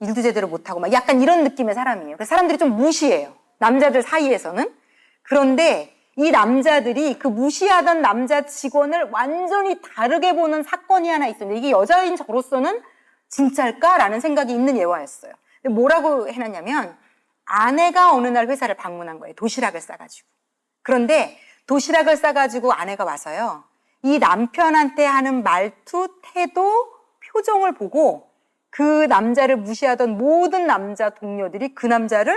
일도 제대로 못하고 막 약간 이런 느낌의 사람이에요. 그래서 사람들이 좀 무시해요. 남자들 사이에서는. 그런데 이 남자들이 그 무시하던 남자 직원을 완전히 다르게 보는 사건이 하나 있었는데 이게 여자인 저로서는 진짜일까라는 생각이 있는 예화였어요. 근데 뭐라고 해놨냐면 아내가 어느 날 회사를 방문한 거예요. 도시락을 싸가지고. 그런데 도시락을 싸가지고 아내가 와서요. 이 남편한테 하는 말투, 태도, 표정을 보고 그 남자를 무시하던 모든 남자 동료들이 그 남자를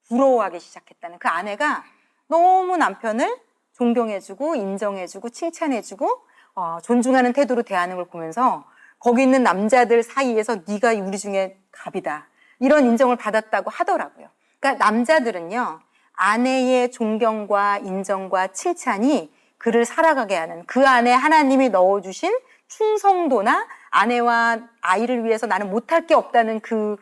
부러워하기 시작했다는 그 아내가 너무 남편을 존경해주고 인정해주고 칭찬해주고 존중하는 태도로 대하는 걸 보면서 거기 있는 남자들 사이에서 네가 우리 중에 갑이다. 이런 인정을 받았다고 하더라고요. 그러니까 남자들은요. 아내의 존경과 인정과 칭찬이 그를 살아가게 하는 그 안에 하나님이 넣어주신 충성도나 아내와 아이를 위해서 나는 못할 게 없다는 그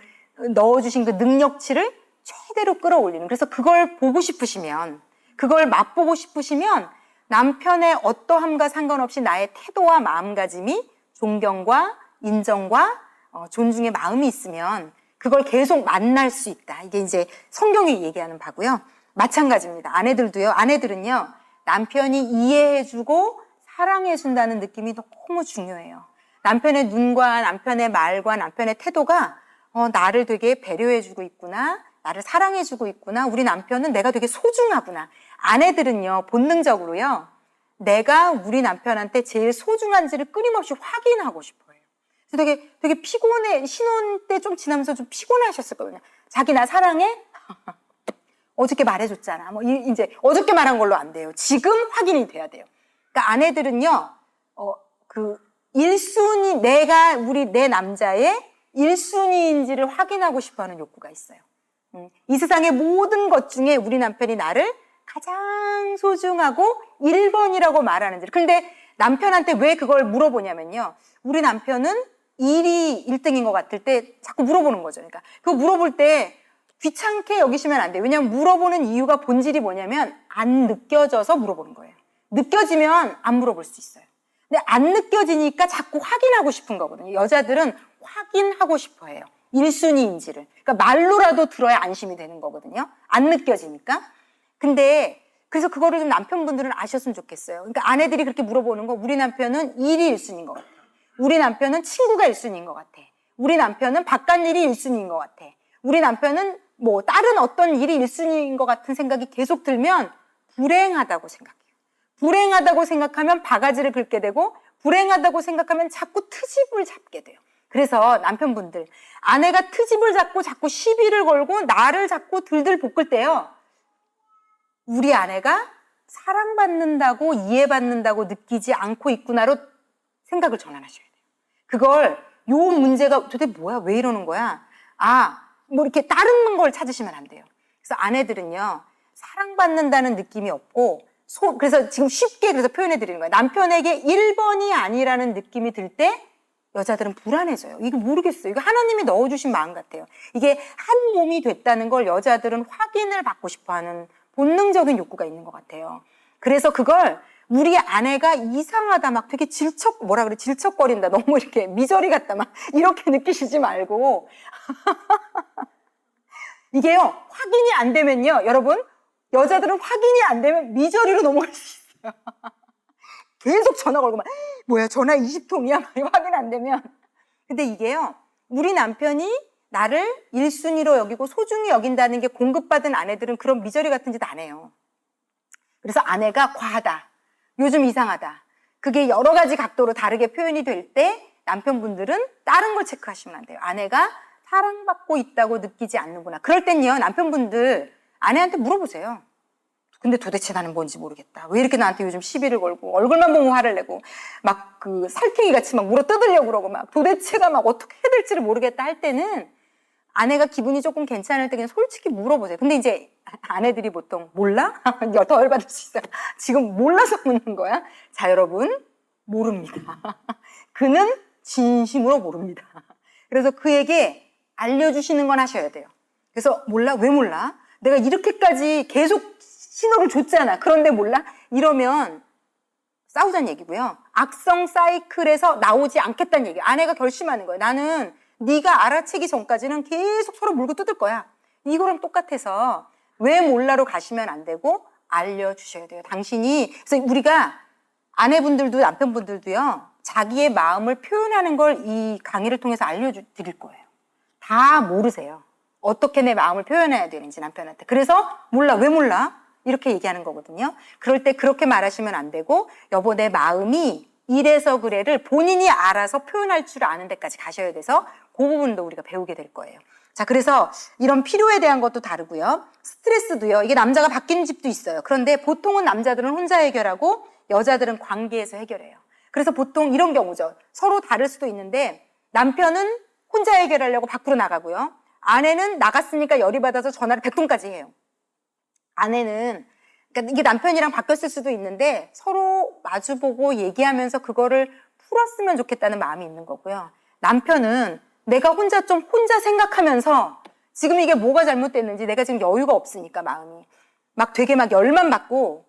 넣어주신 그 능력치를 최대로 끌어올리는. 그래서 그걸 보고 싶으시면 그걸 맛보고 싶으시면 남편의 어떠함과 상관없이 나의 태도와 마음가짐이 존경과 인정과 존중의 마음이 있으면 그걸 계속 만날 수 있다. 이게 이제 성경이 얘기하는 바고요. 마찬가지입니다. 아내들도요. 아내들은요. 남편이 이해해주고 사랑해준다는 느낌이 너무 중요해요. 남편의 눈과 남편의 말과 남편의 태도가 나를 되게 배려해주고 있구나. 나를 사랑해주고 있구나. 우리 남편은 내가 되게 소중하구나. 아내들은요. 본능적으로요. 내가 우리 남편한테 제일 소중한지를 끊임없이 확인하고 싶어요. 그래서 되게 피곤해. 신혼 때 좀 지나면서 좀 피곤하셨을 거예요. 자기 나 사랑해? 어저께 말해줬잖아. 뭐 이제 어저께 말한 걸로 안 돼요. 지금 확인이 돼야 돼요. 그러니까 아내들은요, 그 1순위 내 남자의 1순위인지를 확인하고 싶어하는 욕구가 있어요. 이 세상의 모든 것 중에 우리 남편이 나를 가장 소중하고 1번이라고 말하는지. 근데 남편한테 왜 그걸 물어보냐면요. 우리 남편은 일이 1등인 것 같을 때 자꾸 물어보는 거죠. 그러니까 그거 물어볼 때 귀찮게 여기시면 안 돼요. 왜냐하면 물어보는 이유가 본질이 뭐냐면 안 느껴져서 물어보는 거예요. 느껴지면 안 물어볼 수 있어요. 근데 안 느껴지니까 자꾸 확인하고 싶은 거거든요. 여자들은 확인하고 싶어 해요. 1순위인지를. 그러니까 말로라도 들어야 안심이 되는 거거든요. 안 느껴지니까. 근데 그래서 그거를 좀 남편분들은 아셨으면 좋겠어요. 그러니까 아내들이 그렇게 물어보는 거 우리 남편은 일이 1순위인 것 같아. 우리 남편은 친구가 1순위인 것 같아. 우리 남편은 바깥일이 1순위인 것 같아. 우리 남편은 뭐 다른 어떤 일이 1순위인 것 같은 생각이 계속 들면 불행하다고 생각해요. 불행하다고 생각하면 바가지를 긁게 되고 불행하다고 생각하면 자꾸 트집을 잡게 돼요. 그래서 남편분들 아내가 트집을 잡고 자꾸 시비를 걸고 나를 자꾸 들들 볶을 때요. 우리 아내가 사랑받는다고 이해받는다고 느끼지 않고 있구나로 생각을 전환하셔야 돼요. 그걸 요 문제가 도대체 뭐야? 왜 이러는 거야? 뭐 이렇게 다른 걸 찾으시면 안 돼요. 그래서 아내들은요. 사랑받는다는 느낌이 없고 그래서 지금 쉽게 그래서 표현해 드리는 거예요. 남편에게 1번이 아니라는 느낌이 들 때 여자들은 불안해져요. 이거 모르겠어요. 이거 하나님이 넣어주신 마음 같아요. 이게 한 몸이 됐다는 걸 여자들은 확인을 받고 싶어하는 본능적인 욕구가 있는 것 같아요. 그래서 그걸 우리 아내가 이상하다 막 되게 질척거린다. 너무 이렇게 미저리 같다 막 이렇게 느끼시지 말고 이게요. 확인이 안 되면요. 여러분 여자들은 확인이 안 되면 미저리로 넘어갈 수 있어요. 계속 전화 걸고 막 뭐야 전화 20통이야 막 확인 안 되면. 근데 이게요. 우리 남편이 나를 1순위로 여기고 소중히 여긴다는 게 공급받은 아내들은 그런 미저리 같은 짓 안 해요. 그래서 아내가 과하다. 요즘 이상하다. 그게 여러 가지 각도로 다르게 표현이 될 때 남편분들은 다른 걸 체크하시면 안 돼요. 아내가 사랑받고 있다고 느끼지 않는구나. 그럴 땐요. 남편분들 아내한테 물어보세요. 근데 도대체 나는 뭔지 모르겠다. 왜 이렇게 나한테 요즘 시비를 걸고 얼굴만 보면 화를 내고 막 그 살쾡이 같이 막 물어 뜯으려고 그러고 막 도대체가 막 어떻게 해야 될지를 모르겠다 할 때는 아내가 기분이 조금 괜찮을 때 그냥 솔직히 물어보세요. 근데 이제 아내들이 보통 몰라? 더 열받을 수 있어요. 지금 몰라서 묻는 거야? 자, 여러분 모릅니다. 그는 진심으로 모릅니다. 그래서 그에게 알려주시는 건 하셔야 돼요. 그래서 몰라? 왜 몰라? 내가 이렇게까지 계속 신호를 줬잖아. 그런데 몰라? 이러면 싸우자는 얘기고요. 악성 사이클에서 나오지 않겠다는 얘기예요. 아내가 결심하는 거예요. 나는 네가 알아채기 전까지는 계속 서로 물고 뜯을 거야. 이거랑 똑같아서 왜 몰라로 가시면 안 되고 알려주셔야 돼요. 당신이. 그래서 우리가 아내분들도 남편분들도요. 자기의 마음을 표현하는 걸 이 강의를 통해서 알려드릴 거예요. 다 모르세요. 어떻게 내 마음을 표현해야 되는지 남편한테. 그래서 몰라. 왜 몰라? 이렇게 얘기하는 거거든요. 그럴 때 그렇게 말하시면 안 되고 여보 내 마음이 이래서 그래를 본인이 알아서 표현할 줄 아는 데까지 가셔야 돼서 그 부분도 우리가 배우게 될 거예요. 자, 그래서 이런 필요에 대한 것도 다르고요. 스트레스도요. 이게 남자가 바뀌는 집도 있어요. 그런데 보통은 남자들은 혼자 해결하고 여자들은 관계에서 해결해요. 그래서 보통 이런 경우죠. 서로 다를 수도 있는데 남편은 혼자 해결하려고 밖으로 나가고요. 아내는 나갔으니까 열이 받아서 전화를 100통까지 해요. 아내는 그러니까 이게 남편이랑 바뀌었을 수도 있는데 서로 마주보고 얘기하면서 그거를 풀었으면 좋겠다는 마음이 있는 거고요. 남편은 내가 혼자 생각하면서 지금 이게 뭐가 잘못됐는지 내가 지금 여유가 없으니까 마음이 막 되게 막 열만 받고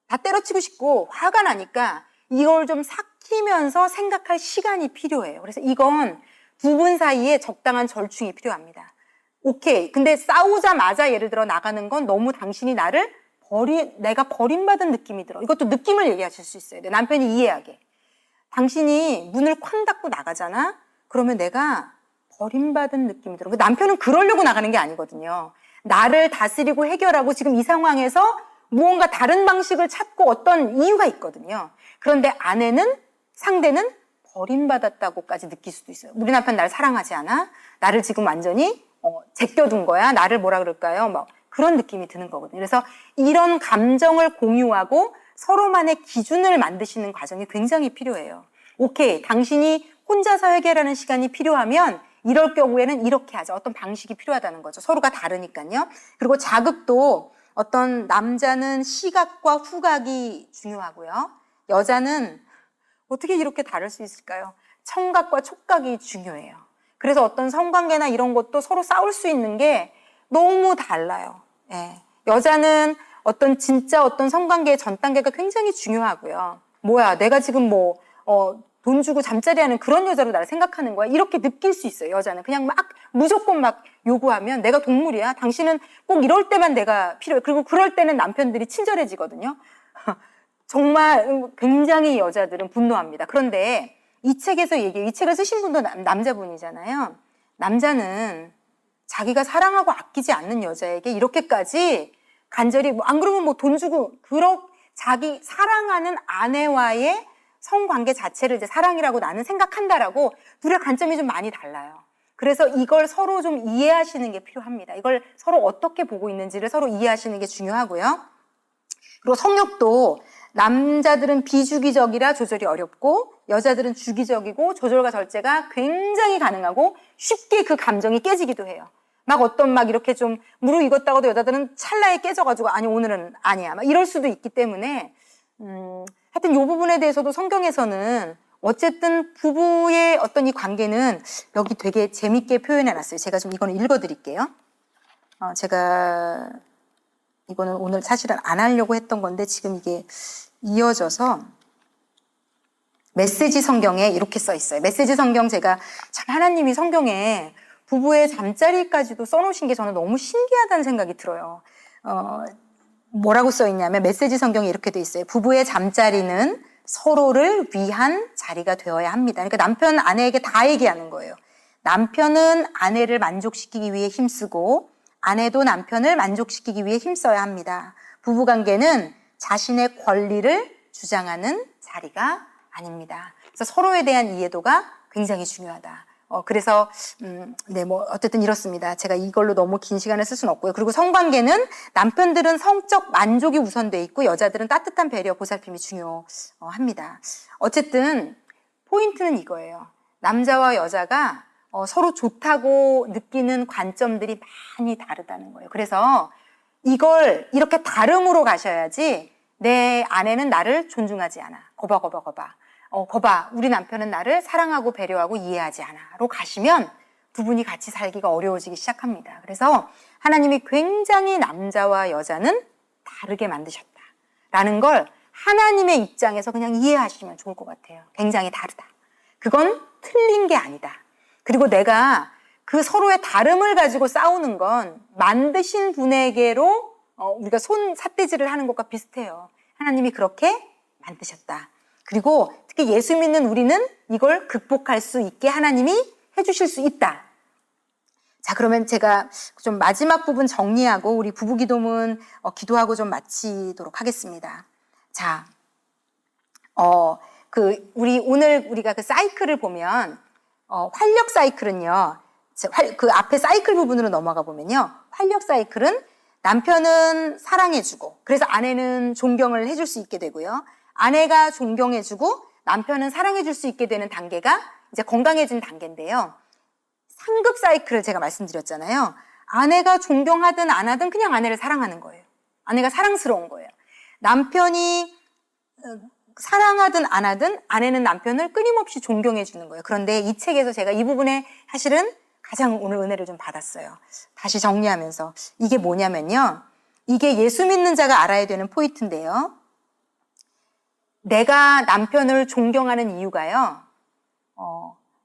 다 때려치고 싶고 화가 나니까 이걸 좀 삭히면서 생각할 시간이 필요해요. 그래서 이건 두 분 사이에 적당한 절충이 필요합니다. 오케이. 근데 싸우자마자 예를 들어 나가는 건 너무 당신이 내가 버림받은 느낌이 들어. 이것도 느낌을 얘기하실 수 있어요. 남편이 이해하게. 당신이 문을 쾅 닫고 나가잖아? 그러면 내가 버림받은 느낌이 들어. 남편은 그러려고 나가는 게 아니거든요. 나를 다스리고 해결하고 지금 이 상황에서 무언가 다른 방식을 찾고 어떤 이유가 있거든요. 그런데 상대는 버림받았다고까지 느낄 수도 있어요. 우리 남편 날 사랑하지 않아? 나를 지금 완전히 제껴둔 거야? 나를 뭐라 그럴까요? 막 그런 느낌이 드는 거거든요. 그래서 이런 감정을 공유하고 서로만의 기준을 만드시는 과정이 굉장히 필요해요. 오케이, 당신이 혼자서 해결하는 시간이 필요하면 이럴 경우에는 이렇게 하자. 어떤 방식이 필요하다는 거죠. 서로가 다르니까요. 그리고 자극도 어떤 남자는 시각과 후각이 중요하고요. 여자는 어떻게 이렇게 다를 수 있을까요? 청각과 촉각이 중요해요. 그래서 어떤 성관계나 이런 것도 서로 싸울 수 있는 게 너무 달라요. 예. 여자는 진짜 어떤 성관계의 전 단계가 굉장히 중요하고요. 뭐야, 내가 지금 돈 주고 잠자리 하는 그런 여자로 나를 생각하는 거야. 이렇게 느낄 수 있어요, 여자는. 그냥 무조건 요구하면 내가 동물이야. 당신은 꼭 이럴 때만 내가 필요해. 그리고 그럴 때는 남편들이 친절해지거든요. 정말 굉장히 여자들은 분노합니다. 그런데 이 책에서 이 책을 쓰신 분도 남자분이잖아요. 남자는 자기가 사랑하고 아끼지 않는 여자에게 이렇게까지 간절히, 안 그러면 돈 주고, 자기 사랑하는 아내와의 성관계 자체를 이제 사랑이라고 나는 생각한다라고 둘의 관점이 좀 많이 달라요. 그래서 이걸 서로 좀 이해하시는 게 필요합니다. 이걸 서로 어떻게 보고 있는지를 서로 이해하시는 게 중요하고요. 그리고 성욕도 남자들은 비주기적이라 조절이 어렵고 여자들은 주기적이고 조절과 절제가 굉장히 가능하고 쉽게 그 감정이 깨지기도 해요. 이렇게 좀 무르익었다고도 여자들은 찰나에 깨져가지고 아니 오늘은 아니야 이럴 수도 있기 때문에 하여튼 이 부분에 대해서도 성경에서는 어쨌든 부부의 어떤 이 관계는 여기 되게 재밌게 표현해놨어요. 제가 좀 이거는 읽어드릴게요. 제가 이거는 오늘 사실은 안 하려고 했던 건데 지금 이게 이어져서 메시지 성경에 이렇게 써 있어요. 메시지 성경 제가 참 하나님이 성경에 부부의 잠자리까지도 써놓으신 게 저는 너무 신기하다는 생각이 들어요. 뭐라고 써 있냐면 메시지 성경에 이렇게 돼 있어요. 부부의 잠자리는 서로를 위한 자리가 되어야 합니다. 그러니까 남편 아내에게 다 얘기하는 거예요. 남편은 아내를 만족시키기 위해 힘쓰고 아내도 남편을 만족시키기 위해 힘써야 합니다. 부부관계는 자신의 권리를 주장하는 자리가 아닙니다. 그래서 서로에 대한 이해도가 굉장히 중요하다. 그래서 어쨌든 이렇습니다. 제가 이걸로 너무 긴 시간을 쓸 수는 없고요. 그리고 성관계는 남편들은 성적 만족이 우선돼 있고 여자들은 따뜻한 배려, 보살핌이 중요합니다. 어쨌든 포인트는 이거예요. 남자와 여자가 서로 좋다고 느끼는 관점들이 많이 다르다는 거예요. 그래서 이걸 이렇게 다름으로 가셔야지 내 아내는 나를 존중하지 않아. 거봐. 우리 남편은 나를 사랑하고 배려하고 이해하지 않아.로 가시면 두 분이 같이 살기가 어려워지기 시작합니다. 그래서 하나님이 굉장히 남자와 여자는 다르게 만드셨다라는 걸 하나님의 입장에서 그냥 이해하시면 좋을 것 같아요. 굉장히 다르다. 그건 틀린 게 아니다. 그리고 내가 그 서로의 다름을 가지고 싸우는 건 만드신 분에게로 우리가 손 삿대질을 하는 것과 비슷해요. 하나님이 그렇게 만드셨다. 그리고 특히 예수 믿는 우리는 이걸 극복할 수 있게 하나님이 해주실 수 있다. 자, 그러면 제가 좀 마지막 부분 정리하고 우리 부부기도문 기도하고 좀 마치도록 하겠습니다. 자, 오늘 우리가 그 사이클을 보면 활력 사이클은요. 그 앞에 사이클 부분으로 넘어가 보면요. 활력 사이클은 남편은 사랑해주고, 그래서 아내는 존경을 해줄 수 있게 되고요. 아내가 존경해주고, 남편은 사랑해줄 수 있게 되는 단계가 이제 건강해진 단계인데요. 상급 사이클을 제가 말씀드렸잖아요. 아내가 존경하든 안 하든 그냥 아내를 사랑하는 거예요. 아내가 사랑스러운 거예요. 남편이 사랑하든 안 하든 아내는 남편을 끊임없이 존경해 주는 거예요. 그런데 이 책에서 제가 이 부분에 사실은 가장 오늘 은혜를 좀 받았어요. 다시 정리하면서 이게 뭐냐면요. 이게 예수 믿는 자가 알아야 되는 포인트인데요. 내가 남편을 존경하는 이유가요.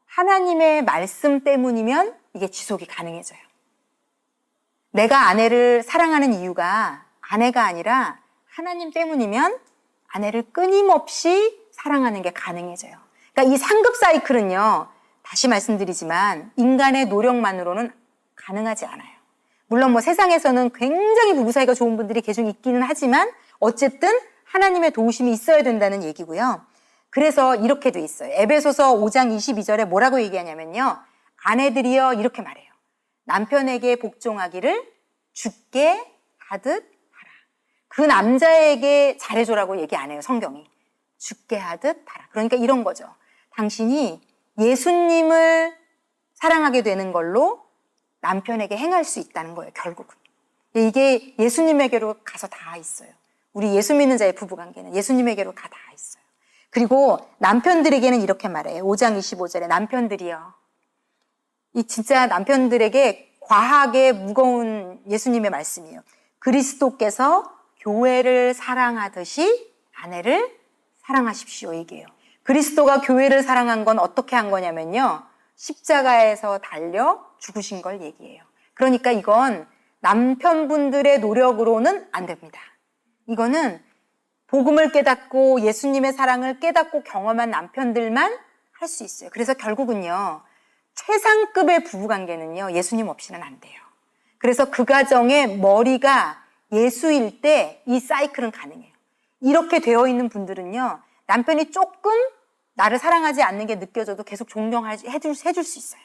하나님의 말씀 때문이면 이게 지속이 가능해져요. 내가 아내를 사랑하는 이유가 아내가 아니라 하나님 때문이면 아내를 끊임없이 사랑하는 게 가능해져요. 그러니까 이 상급 사이클은요, 다시 말씀드리지만 인간의 노력만으로는 가능하지 않아요. 물론 뭐 세상에서는 굉장히 부부 사이가 좋은 분들이 계속 있기는 하지만 어쨌든 하나님의 도우심이 있어야 된다는 얘기고요. 그래서 이렇게 돼 있어요. 에베소서 5장 22절에 뭐라고 얘기하냐면요. 아내들이여 이렇게 말해요. 남편에게 복종하기를 주께 하듯 하라. 그 남자에게 잘해줘라고 얘기 안 해요, 성경이. 주께 하듯 하라. 그러니까 이런 거죠. 당신이 예수님을 사랑하게 되는 걸로 남편에게 행할 수 있다는 거예요, 결국은. 이게 예수님에게로 가서 다 있어요. 우리 예수 믿는 자의 부부관계는 예수님에게로 다 있어요. 그리고 남편들에게는 이렇게 말해요. 5장 25절에 남편들이요. 이 진짜 남편들에게 과하게 무거운 예수님의 말씀이에요. 그리스도께서 교회를 사랑하듯이 아내를 사랑하십시오, 얘기해요. 그리스도가 교회를 사랑한 건 어떻게 한 거냐면요. 십자가에서 달려 죽으신 걸 얘기해요. 그러니까 이건 남편분들의 노력으로는 안 됩니다. 이거는 복음을 깨닫고 예수님의 사랑을 깨닫고 경험한 남편들만 할 수 있어요. 그래서 결국은요. 최상급의 부부관계는요. 예수님 없이는 안 돼요. 그래서 그 가정의 머리가 예수일 때 이 사이클은 가능해요. 이렇게 되어 있는 분들은요. 남편이 조금 나를 사랑하지 않는 게 느껴져도 계속 존경해줄 수 있어요.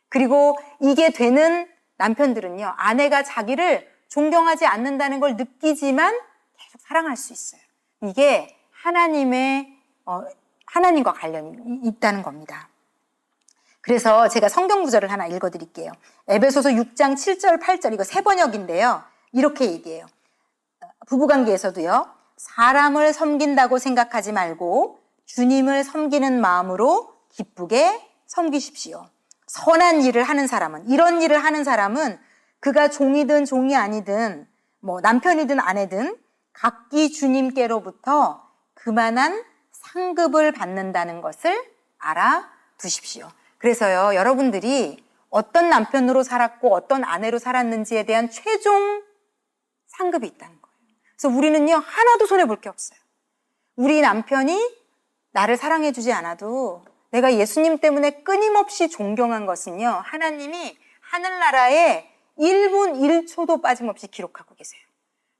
그리고 이게 되는 남편들은요. 아내가 자기를 존경하지 않는다는 걸 느끼지만 계속 사랑할 수 있어요. 이게 하나님과 관련이 있다는 겁니다. 그래서 제가 성경 구절을 하나 읽어드릴게요. 에베소서 6장 7절, 8절 이거 새 번역인데요. 이렇게 얘기해요. 부부관계에서도요. 사람을 섬긴다고 생각하지 말고 주님을 섬기는 마음으로 기쁘게 섬기십시오. 선한 일을 하는 사람은, 이런 일을 하는 사람은 그가 종이든 종이 아니든 뭐 남편이든 아내든 각기 주님께로부터 그만한 상급을 받는다는 것을 알아두십시오. 그래서요, 여러분들이 어떤 남편으로 살았고 어떤 아내로 살았는지에 대한 최종 상급이 있다는 거예요. 그래서 우리는요, 하나도 손해볼 게 없어요. 우리 남편이 나를 사랑해주지 않아도 내가 예수님 때문에 끊임없이 존경한 것은요, 하나님이 하늘나라에 1분 1초도 빠짐없이 기록하고 계세요.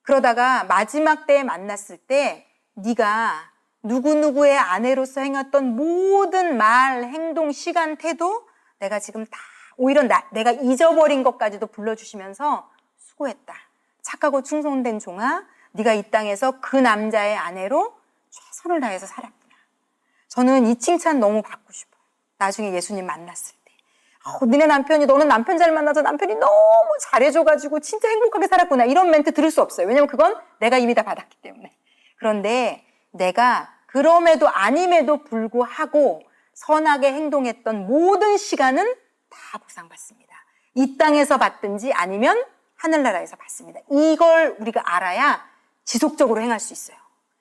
그러다가 마지막 때에 만났을 때 네가 누구누구의 아내로서 행했던 모든 말, 행동, 시간, 태도 내가 지금 다 오히려 내가 잊어버린 것까지도 불러주시면서 수고했다. 착하고 충성된 종아, 네가 이 땅에서 그 남자의 아내로 최선을 다해서 살았구나. 저는 이 칭찬 너무 받고 싶어요. 나중에 예수님 만났을 때. 너는 남편 잘 만나서 남편이 너무 잘해줘가지고 진짜 행복하게 살았구나. 이런 멘트 들을 수 없어요. 왜냐면 그건 내가 이미 다 받았기 때문에. 그런데 내가 그럼에도 아님에도 불구하고 선하게 행동했던 모든 시간은 다 보상받습니다. 이 땅에서 받든지 아니면 하늘나라에서 받습니다. 이걸 우리가 알아야 지속적으로 행할 수 있어요.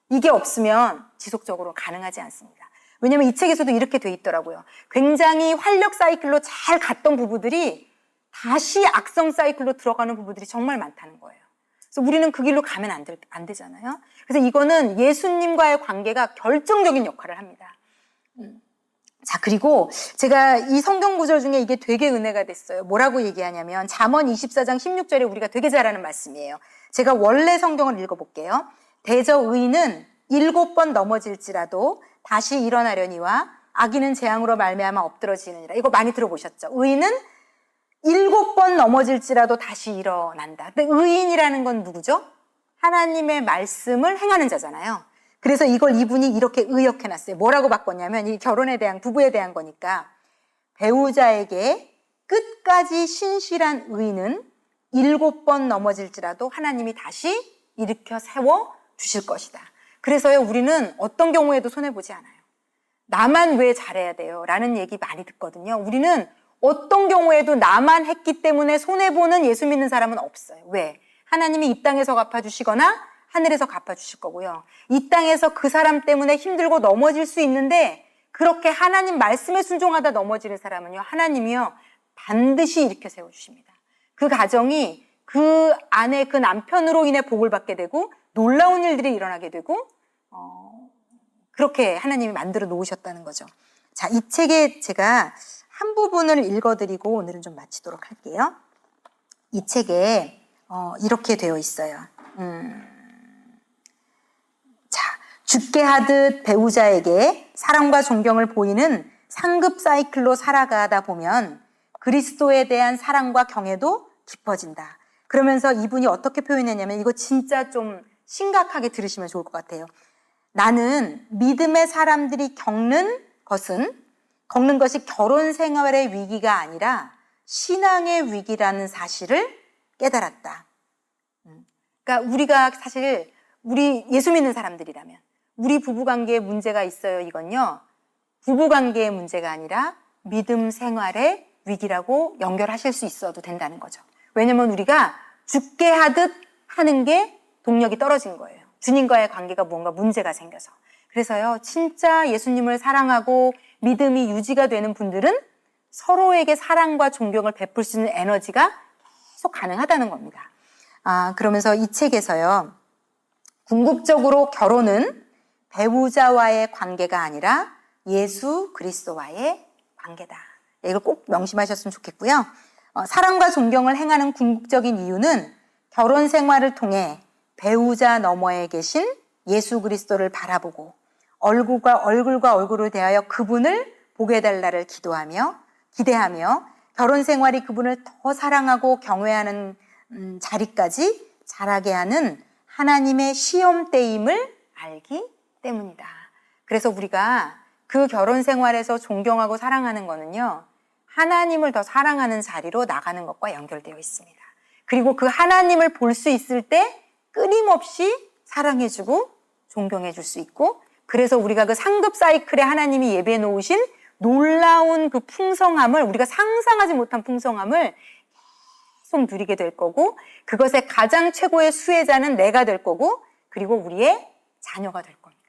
이게 없으면 지속적으로 가능하지 않습니다. 왜냐하면 이 책에서도 이렇게 돼 있더라고요. 굉장히 활력 사이클로 잘 갔던 부부들이 다시 악성 사이클로 들어가는 부부들이 정말 많다는 거예요. 그래서 우리는 그 길로 가면 안 되잖아요. 그래서 이거는 예수님과의 관계가 결정적인 역할을 합니다. 자, 그리고 제가 이 성경 구절 중에 이게 되게 은혜가 됐어요. 뭐라고 얘기하냐면 잠언 24장 16절에 우리가 되게 잘 아는 말씀이에요. 제가 원래 성경을 읽어볼게요. 대저 의인은 7번 넘어질지라도 다시 일어나려니와 악인은 재앙으로 말미암아 엎드러지느니라. 이거 많이 들어보셨죠? 의인은 7번 넘어질지라도 다시 일어난다. 근데 의인이라는 건 누구죠? 하나님의 말씀을 행하는 자잖아요. 그래서 이걸 이분이 이렇게 의역해놨어요. 뭐라고 바꿨냐면 이 결혼에 대한, 부부에 대한 거니까 배우자에게 끝까지 신실한 의인은 7번 넘어질지라도 하나님이 다시 일으켜 세워 주실 것이다. 그래서요, 우리는 어떤 경우에도 손해보지 않아요. 나만 왜 잘해야 돼요? 라는 얘기 많이 듣거든요. 우리는 어떤 경우에도 나만 했기 때문에 손해보는 예수 믿는 사람은 없어요. 왜? 하나님이 이 땅에서 갚아주시거나 하늘에서 갚아주실 거고요. 이 땅에서 그 사람 때문에 힘들고 넘어질 수 있는데 그렇게 하나님 말씀에 순종하다 넘어지는 사람은요, 하나님이요 반드시 일으켜 세워주십니다. 그 가정이 그 아내, 그 남편으로 인해 복을 받게 되고 놀라운 일들이 일어나게 되고 그렇게 하나님이 만들어 놓으셨다는 거죠. 자, 이 책에 제가 한 부분을 읽어드리고 오늘은 좀 마치도록 할게요. 이 책에 이렇게 되어 있어요. 자, 죽게 하듯 배우자에게 사랑과 존경을 보이는 상급 사이클로 살아가다 보면 그리스도에 대한 사랑과 경애도 깊어진다. 그러면서 이분이 어떻게 표현했냐면 이거 진짜 좀 심각하게 들으시면 좋을 것 같아요. 나는 믿음의 사람들이 겪는 것이 결혼 생활의 위기가 아니라 신앙의 위기라는 사실을 깨달았다. 그러니까 우리가 사실 우리 예수 믿는 사람들이라면 우리 부부관계에 문제가 있어요. 이건요, 부부관계의 문제가 아니라 믿음 생활의 위기라고 연결하실 수 있어도 된다는 거죠. 왜냐면 우리가 죽게 하듯 하는 게 동력이 떨어진 거예요. 주님과의 관계가 뭔가 문제가 생겨서. 그래서요, 진짜 예수님을 사랑하고 믿음이 유지가 되는 분들은 서로에게 사랑과 존경을 베풀 수 있는 에너지가 계속 가능하다는 겁니다. 그러면서 이 책에서요, 궁극적으로 결혼은 배우자와의 관계가 아니라 예수 그리스도와의 관계다. 이걸 꼭 명심하셨으면 좋겠고요. 사랑과 존경을 행하는 궁극적인 이유는 결혼 생활을 통해 배우자 너머에 계신 예수 그리스도를 바라보고 얼굴과 얼굴을 대하여 그분을 보게 해달라를 기대하며 결혼 생활이 그분을 더 사랑하고 경외하는 자리까지 자라게 하는 하나님의 시험대임을 알기 때문이다. 그래서 우리가 그 결혼 생활에서 존경하고 사랑하는 거는요, 하나님을 더 사랑하는 자리로 나가는 것과 연결되어 있습니다. 그리고 그 하나님을 볼 수 있을 때 끊임없이 사랑해주고 존경해줄 수 있고, 그래서 우리가 그 상급 사이클에 하나님이 예배해 놓으신 놀라운 그 풍성함을, 우리가 상상하지 못한 풍성함을 계속 누리게 될 거고, 그것의 가장 최고의 수혜자는 내가 될 거고, 그리고 우리의 자녀가 될 겁니다.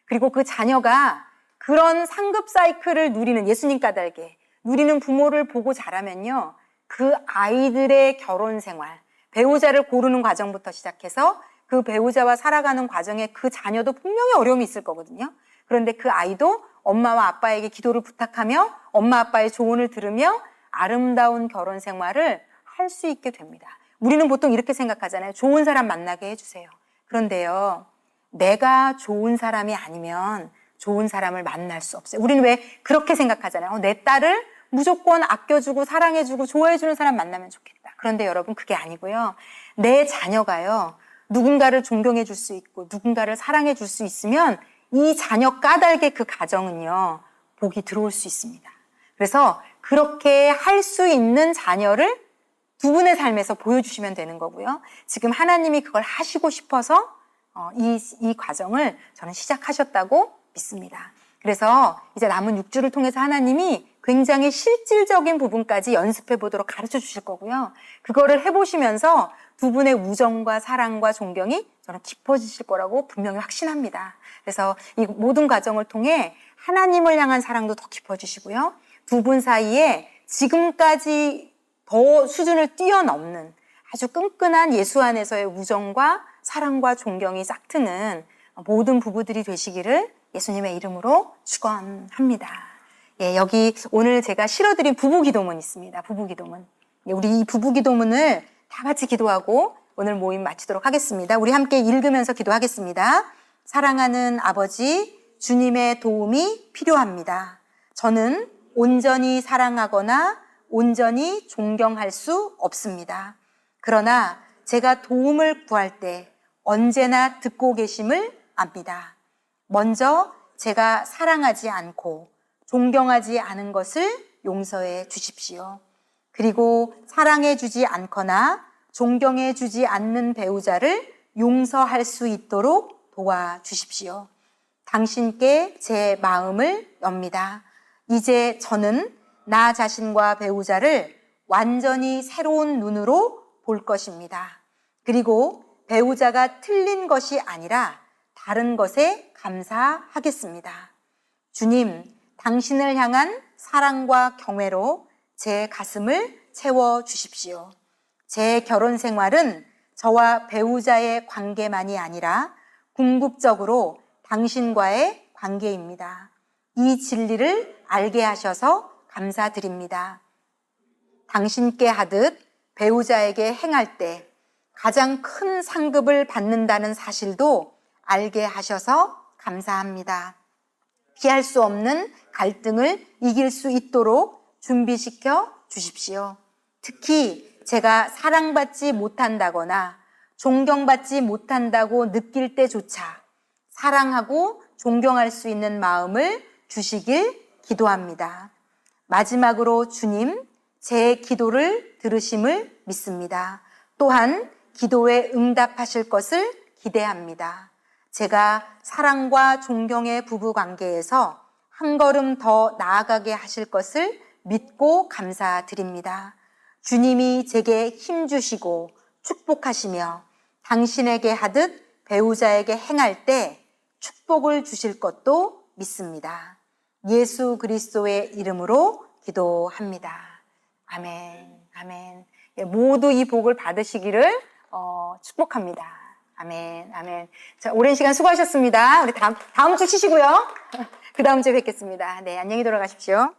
그리고 그 자녀가 그런 상급 사이클을 누리는, 예수님 까닭에 누리는 부모를 보고 자라면요, 그 아이들의 결혼 생활, 배우자를 고르는 과정부터 시작해서 그 배우자와 살아가는 과정에 그 자녀도 분명히 어려움이 있을 거거든요. 그런데 그 아이도 엄마와 아빠에게 기도를 부탁하며 엄마 아빠의 조언을 들으며 아름다운 결혼 생활을 할 수 있게 됩니다. 우리는 보통 이렇게 생각하잖아요. 좋은 사람 만나게 해주세요. 그런데요, 내가 좋은 사람이 아니면 좋은 사람을 만날 수 없어요. 우리는 왜 그렇게 생각하잖아요. 내 딸을 무조건 아껴주고 사랑해주고 좋아해주는 사람 만나면 좋겠다. 그런데 여러분, 그게 아니고요. 내 자녀가요, 누군가를 존경해 줄 수 있고 누군가를 사랑해 줄 수 있으면 이 자녀 까닭의 그 가정은요, 복이 들어올 수 있습니다. 그래서 그렇게 할 수 있는 자녀를 두 분의 삶에서 보여주시면 되는 거고요. 지금 하나님이 그걸 하시고 싶어서 이 과정을 저는 시작하셨다고 믿습니다. 그래서 이제 남은 6주를 통해서 하나님이 굉장히 실질적인 부분까지 연습해 보도록 가르쳐 주실 거고요. 그거를 해보시면서 두 분의 우정과 사랑과 존경이 저는 깊어지실 거라고 분명히 확신합니다. 그래서 이 모든 과정을 통해 하나님을 향한 사랑도 더 깊어지시고요. 두 분 사이에 지금까지 더 수준을 뛰어넘는 아주 끈끈한 예수 안에서의 우정과 사랑과 존경이 싹트는 모든 부부들이 되시기를 예수님의 이름으로 축원합니다. 예, 여기 오늘 제가 실어드린 부부 기도문 있습니다. 부부 기도문. 우리 이 부부 기도문을 다 같이 기도하고 오늘 모임 마치도록 하겠습니다. 우리 함께 읽으면서 기도하겠습니다. 사랑하는 아버지, 주님의 도움이 필요합니다. 저는 온전히 사랑하거나 온전히 존경할 수 없습니다. 그러나 제가 도움을 구할 때 언제나 듣고 계심을 압니다. 먼저 제가 사랑하지 않고 존경하지 않은 것을 용서해 주십시오. 그리고 사랑해 주지 않거나 존경해 주지 않는 배우자를 용서할 수 있도록 도와주십시오. 당신께 제 마음을 엽니다. 이제 저는 나 자신과 배우자를 완전히 새로운 눈으로 볼 것입니다. 그리고 배우자가 틀린 것이 아니라 다른 것에 감사하겠습니다. 주님, 당신을 향한 사랑과 경외로 제 가슴을 채워 주십시오. 제 결혼 생활은 저와 배우자의 관계만이 아니라 궁극적으로 당신과의 관계입니다. 이 진리를 알게 하셔서 감사드립니다. 당신께 하듯 배우자에게 행할 때 가장 큰 상급을 받는다는 사실도 알게 하셔서 감사합니다. 피할 수 없는 갈등을 이길 수 있도록 준비시켜 주십시오. 특히 제가 사랑받지 못한다거나 존경받지 못한다고 느낄 때조차 사랑하고 존경할 수 있는 마음을 주시길 기도합니다. 마지막으로 주님, 제 기도를 들으심을 믿습니다. 또한 기도에 응답하실 것을 기대합니다. 제가 사랑과 존경의 부부 관계에서 한 걸음 더 나아가게 하실 것을 믿고 감사드립니다. 주님이 제게 힘 주시고 축복하시며 당신에게 하듯 배우자에게 행할 때 축복을 주실 것도 믿습니다. 예수 그리스도의 이름으로 기도합니다. 아멘, 아멘. 모두 이 복을 받으시기를 축복합니다. 아멘, 아멘. 자, 오랜 시간 수고하셨습니다. 우리 다음 주 쉬시고요. 그 다음 주에 뵙겠습니다. 네, 안녕히 돌아가십시오.